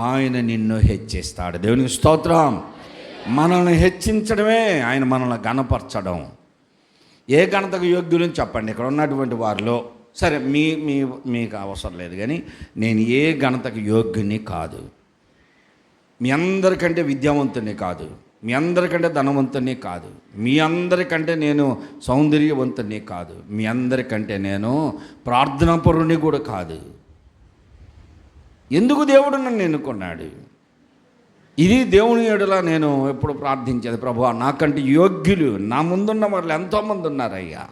ఆయన నిన్ను హెచ్చిస్తాడు. దేవునికి స్తోత్రం. మనల్ని హెచ్చించడమే ఆయన మనల్ని గణపరచడం. ఏ ఘనతకు యోగ్యులని చెప్పండి ఇక్కడ ఉన్నటువంటి వారిలో. సరే, మీకు అవసరం లేదు, కానీ నేను ఏ ఘనతకు యోగ్యుని కాదు, మీ అందరికంటే విద్యావంతుని కాదు, మీ అందరికంటే ధనవంతుని కాదు, మీ అందరికంటే నేను సౌందర్యవంతుని కాదు, మీ అందరికంటే నేను ప్రార్థనాపరుని కూడా కాదు. ఎందుకు దేవుడు నన్ను ఎన్నుకున్నాడు? ఇది దేవుని ఎడల నేను ఎప్పుడు ప్రార్థించేది, ప్రభువా నాకంటే యోగ్యులు నా ముందున్న వాళ్ళు ఎంతోమంది ఉన్నారయ్యా,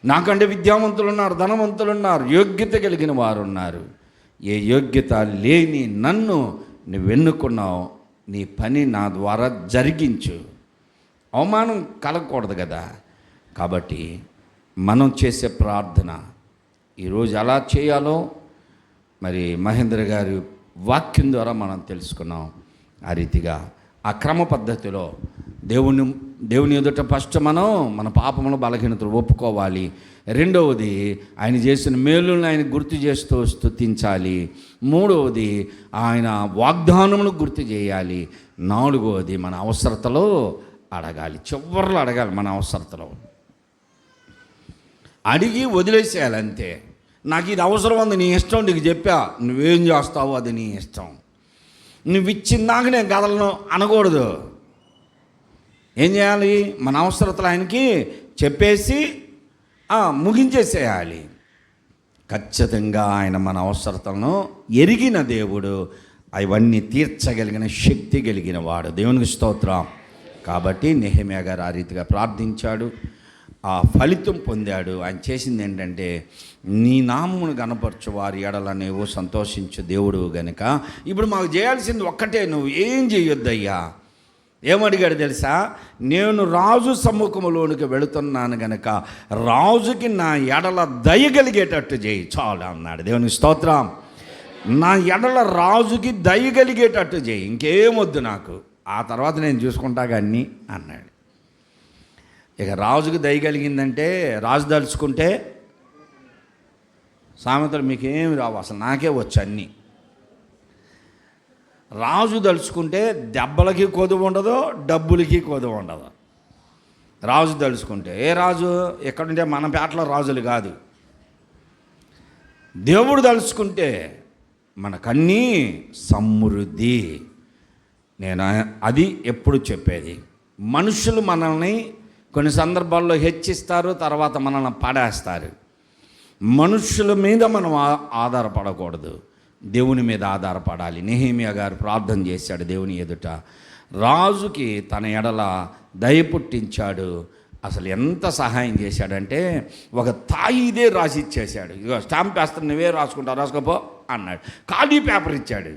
నాకంటే విద్యావంతులు ఉన్నారు, ధనవంతులు ఉన్నారు, యోగ్యత కలిగిన వారు ఉన్నారు. ఏ యోగ్యత లేని నన్ను నువ్వు ఎన్నుకున్నావు, నీ పని నా ద్వారా జరిగించు. అవమానం కలగకూడదు కదా. కాబట్టి మనం చేసే ప్రార్థన ఈరోజు ఎలా చేయాలో మరి మహేంద్ర గారి వాక్యం ద్వారా మనం తెలుసుకున్నాం. ఆ రీతిగా ఆ క్రమ పద్ధతిలో దేవుని ఎదుట ఫస్ట్ మనం మన పాపమును బలహీనతలు ఒప్పుకోవాలి. రెండవది ఆయన చేసిన మేలులను ఆయన గుర్తు చేస్తూ స్తుతించాలి. మూడవది ఆయన వాగ్దానమును గుర్తు చేయాలి. నాలుగవది మన అవసరతలో అడగాలి. చివర్లో అడగాలి. మన అవసరతలో అడిగి వదిలేసేయాలి అంతే. నాకు ఇది అవసరం ఉంది, నీ ఇష్టం, నీకు చెప్పా, నువ్వేం చేస్తావో అది నీ ఇష్టం, నువ్వు ఇచ్చిందాక నేను కదలను అనకూడదు. ఏం చేయాలి? మన అవసరతలు ఆయనకి చెప్పేసి ముగించేసేయాలి. ఖచ్చితంగా ఆయన మన అవసరతలను ఎరిగిన దేవుడు, అవన్నీ తీర్చగలిగిన శక్తి కలిగిన వాడు. దేవునికి స్తోత్రం. కాబట్టి నెహెమ్యా గారు ఆ రీతిగా ప్రార్థించాడు. ఆ ఫలితం పొందాడు. ఆయన చేసింది ఏంటంటే, నీ నామమును గణపరచు వారి ఎడల నీవు సంతోషించు దేవుడు గనుక ఇప్పుడు మాకు చేయాల్సింది ఒక్కటే, నువ్వు ఏం చేయొద్దయ్యా. ఏమడిగాడు తెలుసా? నేను రాజు సమ్ముఖంలోనికి వెళుతున్నాను గనక రాజుకి నా ఎడల దయగలిగేటట్టు చేయి చాలు అన్నాడు. దేవునికి స్తోత్రం. నా ఎడల రాజుకి దయగలిగేటట్టు చేయి, ఇంకేమొద్దు నాకు, ఆ తర్వాత నేను చూసుకుంటాగా అన్నీ అన్నాడు. ఇక రాజుకి దయగలిగిందంటే, రాజు దలుచుకుంటే సామెతలు మీకేమి రావు, అసలు నాకే వచ్చు అన్నీ. రాజు దలుచుకుంటే దెబ్బలకి కొదువు ఉండదు, డబ్బులకి కొదువు ఉండదు. రాజు దలుచుకుంటే, ఏ రాజు ఎక్కడుంటే మన పేటలో రాజులు కాదు. దేవుడు దలుచుకుంటే మనకన్నీ సమృద్ధి. నేను అది ఎప్పుడు చెప్పేది. మనుషులు మనల్ని కొన్ని సందర్భాల్లో హెచ్చిస్తారు, తర్వాత మనల్ని పడేస్తారు. మనుషుల మీద మనం ఆధారపడకూడదు, దేవుని మీద ఆధారపడాలి. నెహెమ్యా గారు ప్రార్థన చేశాడు దేవుని ఎదుట. రాజుకి తన ఎడల దయ పుట్టించాడు. అసలు ఎంత సహాయం చేశాడంటే, ఒక తాయిదే రాసి ఇచ్చేశాడు. ఇగో స్టాంప్ వేస్తాను, నువ్వే రాసుకుంటావు, రాసుకోపో అన్నాడు. ఖాళీ పేపర్ ఇచ్చాడు.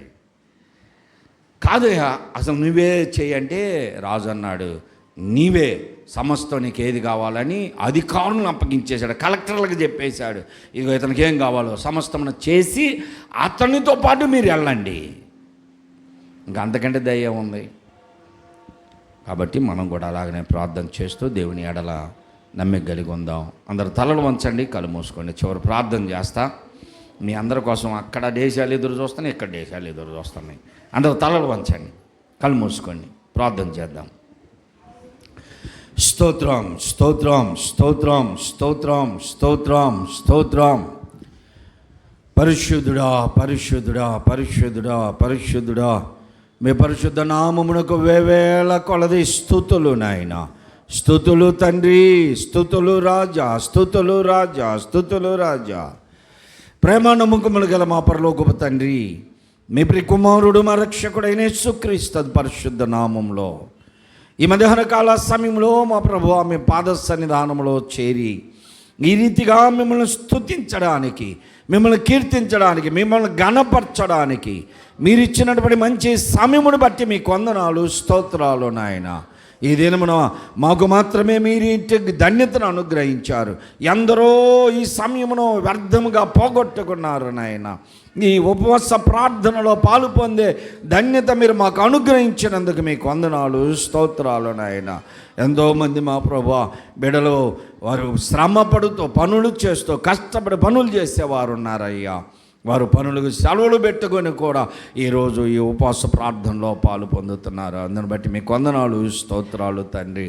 కాదయ్యా అసలు నువ్వే చేయంటే రాజు అన్నాడు, నీవే సమస్తం నీకు ఏది కావాలని అధికారులను అప్పగించేశాడు. కలెక్టర్లకు చెప్పేశాడు, ఇదిగో ఇతనికి ఏం కావాలో సమస్తమును చేసి అతనితో పాటు మీరు వెళ్ళండి. ఇంకా అంతకంటే దయ్యం ఉంది. కాబట్టి మనం కూడా అలాగనే ప్రార్థన చేస్తూ దేవుని ఎడల నమ్మిక కలిగి ఉందాం. అందరు తలలు వంచండి, కళ్ళు మూసుకోండి. చివరి ప్రార్థన చేస్తా. మీ అందరి కోసం అక్కడ దేశాలు ఎదురు చూస్తున్నాయి, ఇక్కడ దేశాలు ఎదురు చూస్తున్నాయి. అందరు తలలు వంచండి, కళ్ళు మూసుకోండి, ప్రార్థన చేద్దాం. స్తోత్రం స్తోత్రం స్తోత్రం స్తోత్రం స్తోత్రం స్తోత్రం. పరిశుద్ధుడా పరిశుద్ధుడా పరిశుద్ధుడా పరిశుద్ధుడా, మీ పరిశుద్ధ నామమునకు వేవేల కొలది స్తుతులు నాయన. స్తుతులు తండ్రి, స్తుతులు రాజా, స్తుతులు రాజా, స్తుతులు రాజా. ప్రేమ నమ్మకములు గల మా పరలోకపు తండ్రి, మీ ప్రియ కుమారుడు మా రక్షకుడైన యేసుక్రీస్తు పరిశుద్ధ నామంలో ఈ మధ్యాహ్న కాల సమయంలో మా ప్రభువా మీ పాద సన్నిధానంలో చేరి ఈ రీతిగా మిమ్మల్ని స్తుతించడానికి, మిమ్మల్ని కీర్తించడానికి, మిమ్మల్ని ఘనపరచడానికి మీరు ఇచ్చినటువంటి మంచి సమయమును బట్టి మీకు వందనాలు, స్తోత్రాలు నాయన. ఈ దినమున మాకు మాత్రమే మీరు ఇంటికి ధన్యతను అనుగ్రహించారు. ఎందరో ఈ సమయమును వ్యర్థముగా పోగొట్టుకున్నారు నాయన. ఈ ఉపవాస ప్రార్థనలో పాలు పొందే ధన్యత మీరు మాకు అనుగ్రహించినందుకు మీకు వందనాలు, స్తోత్రాలు నాయన. ఎంతోమంది మా ప్రభువా బిడ్డలు వారు శ్రమ పడుతూ పనులు చేస్తూ కష్టపడి పనులు చేసేవారు ఉన్నారయ్యా. వారు పనులకు సెలవులు పెట్టుకొని కూడా ఈరోజు ఈ ఉపవాస ప్రార్థనలో పాలు పొందుతున్నారు. అందుని బట్టి మీకు వందనాలు, స్తోత్రాలు తండ్రి.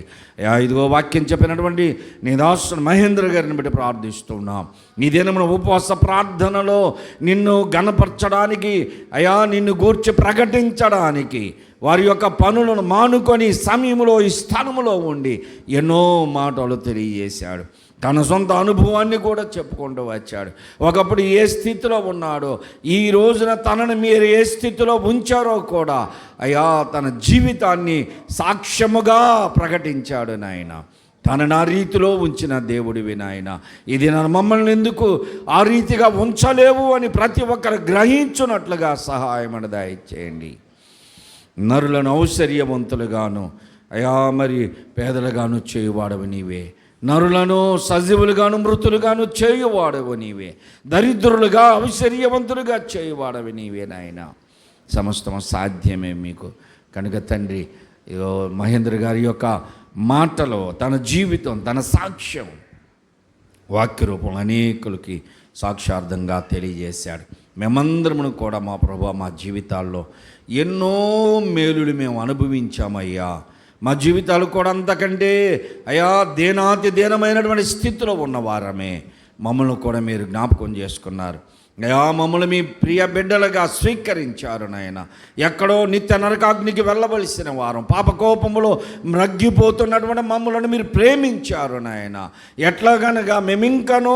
ఇదిగో వాక్యం చెప్పినటువంటి నీ దాసుడు మహేంద్ర గారిని బట్టి ప్రార్థిస్తున్నాం. ఈ దినమున ఉపవాస ప్రార్థనలో నిన్ను ఘనపరచడానికి, అయా నిన్ను గూర్చి ప్రకటించడానికి వారి యొక్క పనులను మానుకొని సమయంలో ఈ స్థానంలో ఉండి ఎన్నో మాటలు తెలియజేశాడు. తన సొంత అనుభవాన్ని కూడా చెప్పుకుంటూ వచ్చాడు. ఒకప్పుడు ఏ స్థితిలో ఉన్నాడో ఈ రోజున తనను మీరు ఏ స్థితిలో ఉంచారో కూడా అయ్యా తన జీవితాన్ని సాక్ష్యముగా ప్రకటించాడు నాయన. తనను ఆ రీతిలో ఉంచిన దేవుడివి నాయన. ఇది నన్ను మమ్మల్ని ఎందుకు ఆ రీతిగా ఉంచలేవు అని ప్రతి ఒక్కరు గ్రహించున్నట్లుగా సహాయం దయచేయండి. నరులను ఔశ్వర్యవంతులుగాను అయా మరి పేదలుగాను చేయువాడవి నీవే. నరులను సజీవులుగాను మృతులుగాను చేయువాడవు నీవే. దరిద్రులుగా ఔశ్వర్యవంతులుగా చేయువాడవి నీవే నాయన. సమస్తం సాధ్యమే మీకు కనుక తండ్రి, మహేంద్ర గారి యొక్క మాటలో తన జీవితం, తన సాక్ష్యం వాక్య రూపంలో అనేకులకి సాక్షార్థంగా తెలియజేశాడు. మేమందరము కూడా మా ప్రభువా మా జీవితాల్లో ఎన్నో మేలులు మేము అనుభవించామయ్యా. మా జీవితాలు కూడా అంతకంటే అయా దేనాతి దీనమైనటువంటి స్థితిలో ఉన్నవారమే. మమ్మల్ని కూడా మీరు జ్ఞాపకం చేసుకున్నారు అయా. మమ్మల్ని మీ ప్రియ బిడ్డలుగా స్వీకరించారు నాయన. ఎక్కడో నిత్య నరకాగ్నికి వెళ్ళవలసిన వారం, పాపకోపములో మ్రగ్గిపోతున్నటువంటి మమ్మల్ని మీరు ప్రేమించారు నాయన. ఎట్లాగనగా మేమింకనూ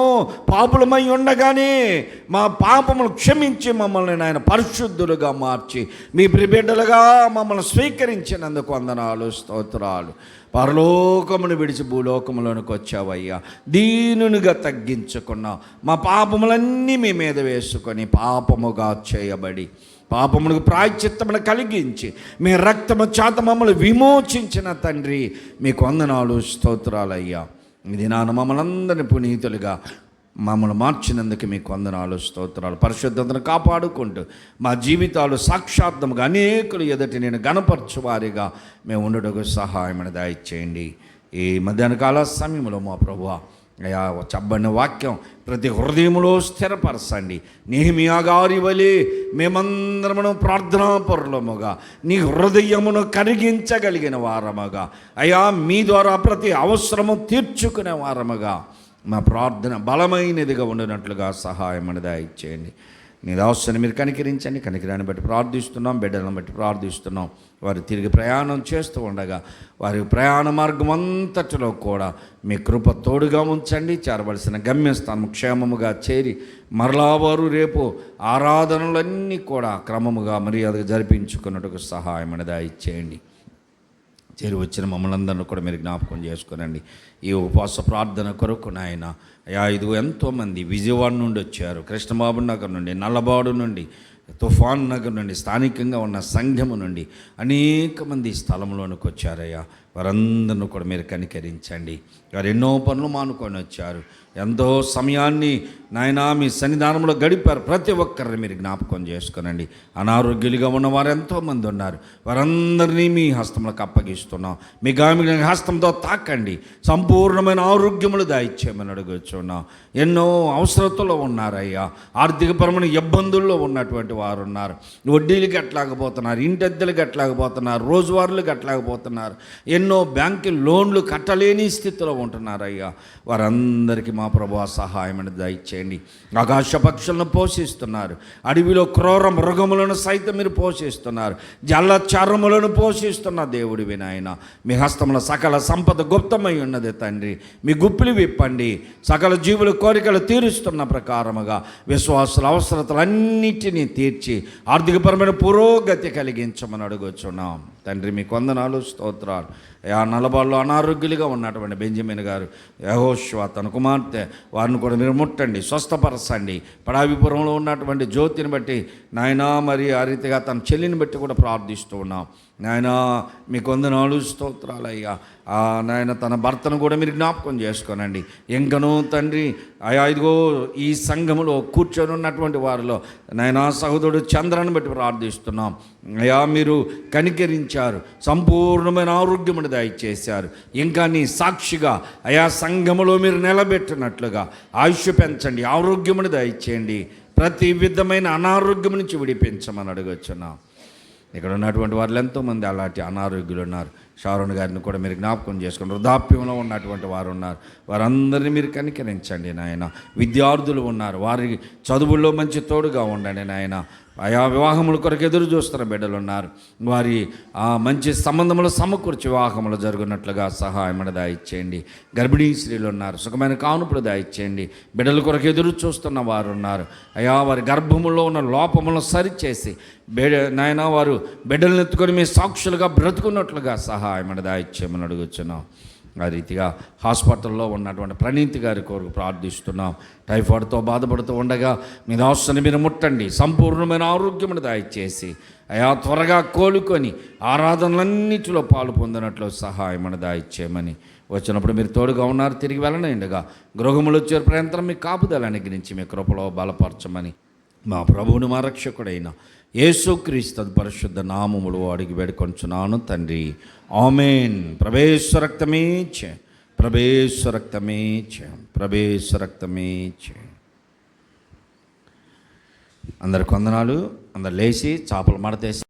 పాపులమై ఉండగానే మా పాపములు క్షమించి మమ్మల్ని నాయన పరిశుద్ధులుగా మార్చి మీ ప్రియ బిడ్డలుగా మమ్మల్ని స్వీకరించినందుకు వందనాలు, స్తోత్రాలు. పరలోకమును విడిచి భూలోకములోనికి వచ్చావయ్యా. దీనునిగా తగ్గించుకున్నావు. మా పాపములన్నీ మీ మీద వేసుకొని పాపముగా చేయబడి పాపములకు ప్రాయశ్చిత్తమును కలిగించి మీ రక్తము చేత మమ్మల్ని విమోచించిన తండ్రి, మీకు వందనాలు, స్తోత్రాలయ్యా. ఇది నాన్న మమ్మల్ని అందరినీ పునీతులుగా మమ్మల్ని మార్చినందుకు మీకు వందనాలు, స్తోత్రాలు. పరిశుద్ధతను కాపాడుకుంటూ మా జీవితాలు సాక్షాత్ముగా అనేకులు ఎదుటి నేను గణపరచువారిగా మేము ఉండటకు సహాయమని దయచేయండి. ఈ మధ్యాహ్న కాల సమయంలో మా ప్రభువా అయా చెప్పబడిన వాక్యం ప్రతి హృదయంలో స్థిరపరచండి. నెహెమ్యా గారి వలె మేమందరమును ప్రార్థనాపరులముగా నీ హృదయమును కరిగించగలిగిన వారముగా, అయా మీ ద్వారా ప్రతి అవసరము తీర్చుకునే వారముగా మా ప్రార్థన బలమైనదిగా ఉండినట్లుగా సహాయం దయచేయండి. నీ దాసుని మీరు కనికరించండి. కనికరాన్ని బట్టి ప్రార్థిస్తున్నాం, బిడ్డలను బట్టి ప్రార్థిస్తున్నాం. వారు తిరిగి ప్రయాణం చేస్తూ ఉండగా వారి ప్రయాణ మార్గం అంతటిలో కూడా మీ కృప తోడుగా ఉంచండి. చేరవలసిన గమ్యస్థానం క్షేమముగా చేరి మరలా వారు రేపు ఆరాధనలన్నీ కూడా క్రమముగా మర్యాదగా జరిపించుకున్నట్టుకు సహాయం దయచేయండి. చేరి వచ్చిన మమ్మల్ని అందరినీ కూడా మీరు జ్ఞాపకం చేసుకునండి. ఈ ఉపవాస ప్రార్థన కొరకు నాయన అయా ఇదిగో ఎంతోమంది విజయవాడ నుండి వచ్చారు, కృష్ణబాబు నగర్ నుండి, నల్లబాడు నుండి, తుఫాన్ నగర్ నుండి, స్థానికంగా ఉన్న సంఘము నుండి అనేక మంది స్థలంలోనికి వచ్చారయ్యా. వారందరిని కూడా మీరు కనికరించండి. వారు ఎన్నో పనులు మానుకొని వచ్చారు, ఎంతో సమయాన్ని నాయనా మీ సన్నిధానంలో గడిపారు. ప్రతి ఒక్కరిని మీరు జ్ఞాపకం చేసుకునండి. అనారోగ్యులుగా ఉన్నవారు ఎంతోమంది ఉన్నారు, వారందరినీ మీ హస్తములకు అప్పగిస్తున్నాం. మీ గామి హస్తంతో తాకండి, సంపూర్ణమైన ఆరోగ్యములు దయచేయమని అడుగుచున్నాం. ఎన్నో అవసరతలో ఉన్నారయ్యా, ఆర్థికపరమైన ఇబ్బందుల్లో ఉన్నటువంటి వారు ఉన్నారు. వడ్డీలు కట్టలేకపోతున్నారు, ఇంటద్దెలు కట్టలేకపోతున్నారు, రోజువారీలు కట్టలేకపోతున్నారు, ఎన్నో బ్యాంకు లోన్లు కట్టలేని స్థితిలో ఉంటున్నారయ్యా. వారందరికీ మా ప్రభువా సహాయం దయచేయండి. ఆకాశ పక్షులను పోషిస్తున్నారు, అడవిలో క్రూర మృగములను సైతం మీరు పోషిస్తున్నారు, జలచరములను పోషిస్తున్న దేవుడి వినాయన. మీ హస్తంలో సకల సంపద గుప్తమై ఉన్నది తండ్రి. మీ గుప్పిలు విప్పండి. సకల జీవుల కోరికలు తీరుస్తున్న ప్రకారముగా విశ్వాసుల అవసరతలన్నిటినీ తీర్చి ఆర్థికపరమైన పురోగతి కలిగించమని అడుగుచున్నాం తండ్రి. మీకు వందనాలు, స్తోత్రాలు. ఆ నలబాల్లో అనారోగ్యులుగా ఉన్నటువంటి బెంజమిన్ గారు, యెహోషువ తన కుమార్తె, వారిని కూడా మీరు ముట్టండి, స్వస్థపరచండి. పడాభిపురంలో ఉన్నటువంటి జ్యోతిని బట్టి నాయనా, మరి ఆ రీతిగా తన చెల్లిని బట్టి కూడా ప్రార్థిస్తూ ఉన్నాం నాయనా. మీకు వందనాలు, స్తోత్రాలయ్యా. నాయన తన భర్తను కూడా మీరు జ్ఞాపకం చేసుకోనండి. ఇంకనూ తండ్రి అయా ఇదిగో ఈ సంఘములో కూర్చొని ఉన్నటువంటి వారిలో నాయనా సహోదరుడు చంద్రను బట్టి ప్రార్థిస్తున్నాం అయా. మీరు కనికరించారు, సంపూర్ణమైన ఆరోగ్యమును దయచేశారు. ఇంకా నీ సాక్షిగా అయా సంఘములో మీరు నిలబెట్టినట్లుగా ఆయుష్ పెంచండి, ఆరోగ్యమును దయచేయండి. ప్రతి విధమైన అనారోగ్యం నుంచి విడిపించమని అడగొచ్చున్నాం. ఇక్కడ ఉన్నటువంటి వారు ఎంతోమంది అలాంటి అనారోగ్యులు ఉన్నారు. షారోన్ గారిని కూడా మీరు జ్ఞాపకం చేసుకుని, వృద్ధాప్యంలో ఉన్నటువంటి వారు ఉన్నారు, వారందరినీ మీరు కనికరించండి నాయన. విద్యార్థులు ఉన్నారు, వారికి చదువుల్లో మంచి తోడుగా ఉండండి నాయన. ఆయా వివాహముల కొరకు ఎదురు చూస్తున్న బిడ్డలు ఉన్నారు, వారి మంచి సంబంధములు సమకూర్చి వివాహములు జరుగునట్లుగా సహాయం దయచేయండి. గర్భిణీ స్త్రీలు ఉన్నారు, సుఖమైన కానుపులు దయచేయండి. బిడ్డల కొరకు ఎదురు చూస్తున్న వారు ఉన్నారు అయా, వారి గర్భములో ఉన్న లోపములను సరిచేసి నాయన వారు బిడ్డలను ఎత్తుకొని మీ సాక్షులుగా బ్రతుకున్నట్లుగా సహాయం దయచేయమని అడుగుతున్నాం. ఆ రీతిగా హాస్పిటల్లో ఉన్నటువంటి ప్రణీతి గారి కొరకు ప్రార్థిస్తున్నాం. టైఫాయిడ్తో బాధపడుతూ ఉండగా మీ దాసుని మీరు ముట్టండి, సంపూర్ణమైన ఆరోగ్యమును దయచేసి అయా త్వరగా కోలుకొని ఆరాధనలన్నిటిలో పాలు పొందినట్లు సహాయం దయచేయమని వచ్చినప్పుడు మీరు తోడుగా ఉన్నారు. తిరిగి వెళ్ళనండగా గృహములు వచ్చే ప్రయంత్రం మీ కాపుదల అనుగ్రహించి మీ కృపలో బలపరచమని మా ప్రభువుని మా రక్షకుడైన యేసుక్రీస్తు పరిశుద్ధ నామములు అడిగి వేడుకొంచున్నాను తండ్రి, ఆమేన్. ప్రభేశ్వరక్తమే చే, ప్రభేశ్వరక్తమే చే, ప్రభేశ్వరక్తమే చే. అందరికి వందనాలు. అందరు లేచి చేపలు మడతేసి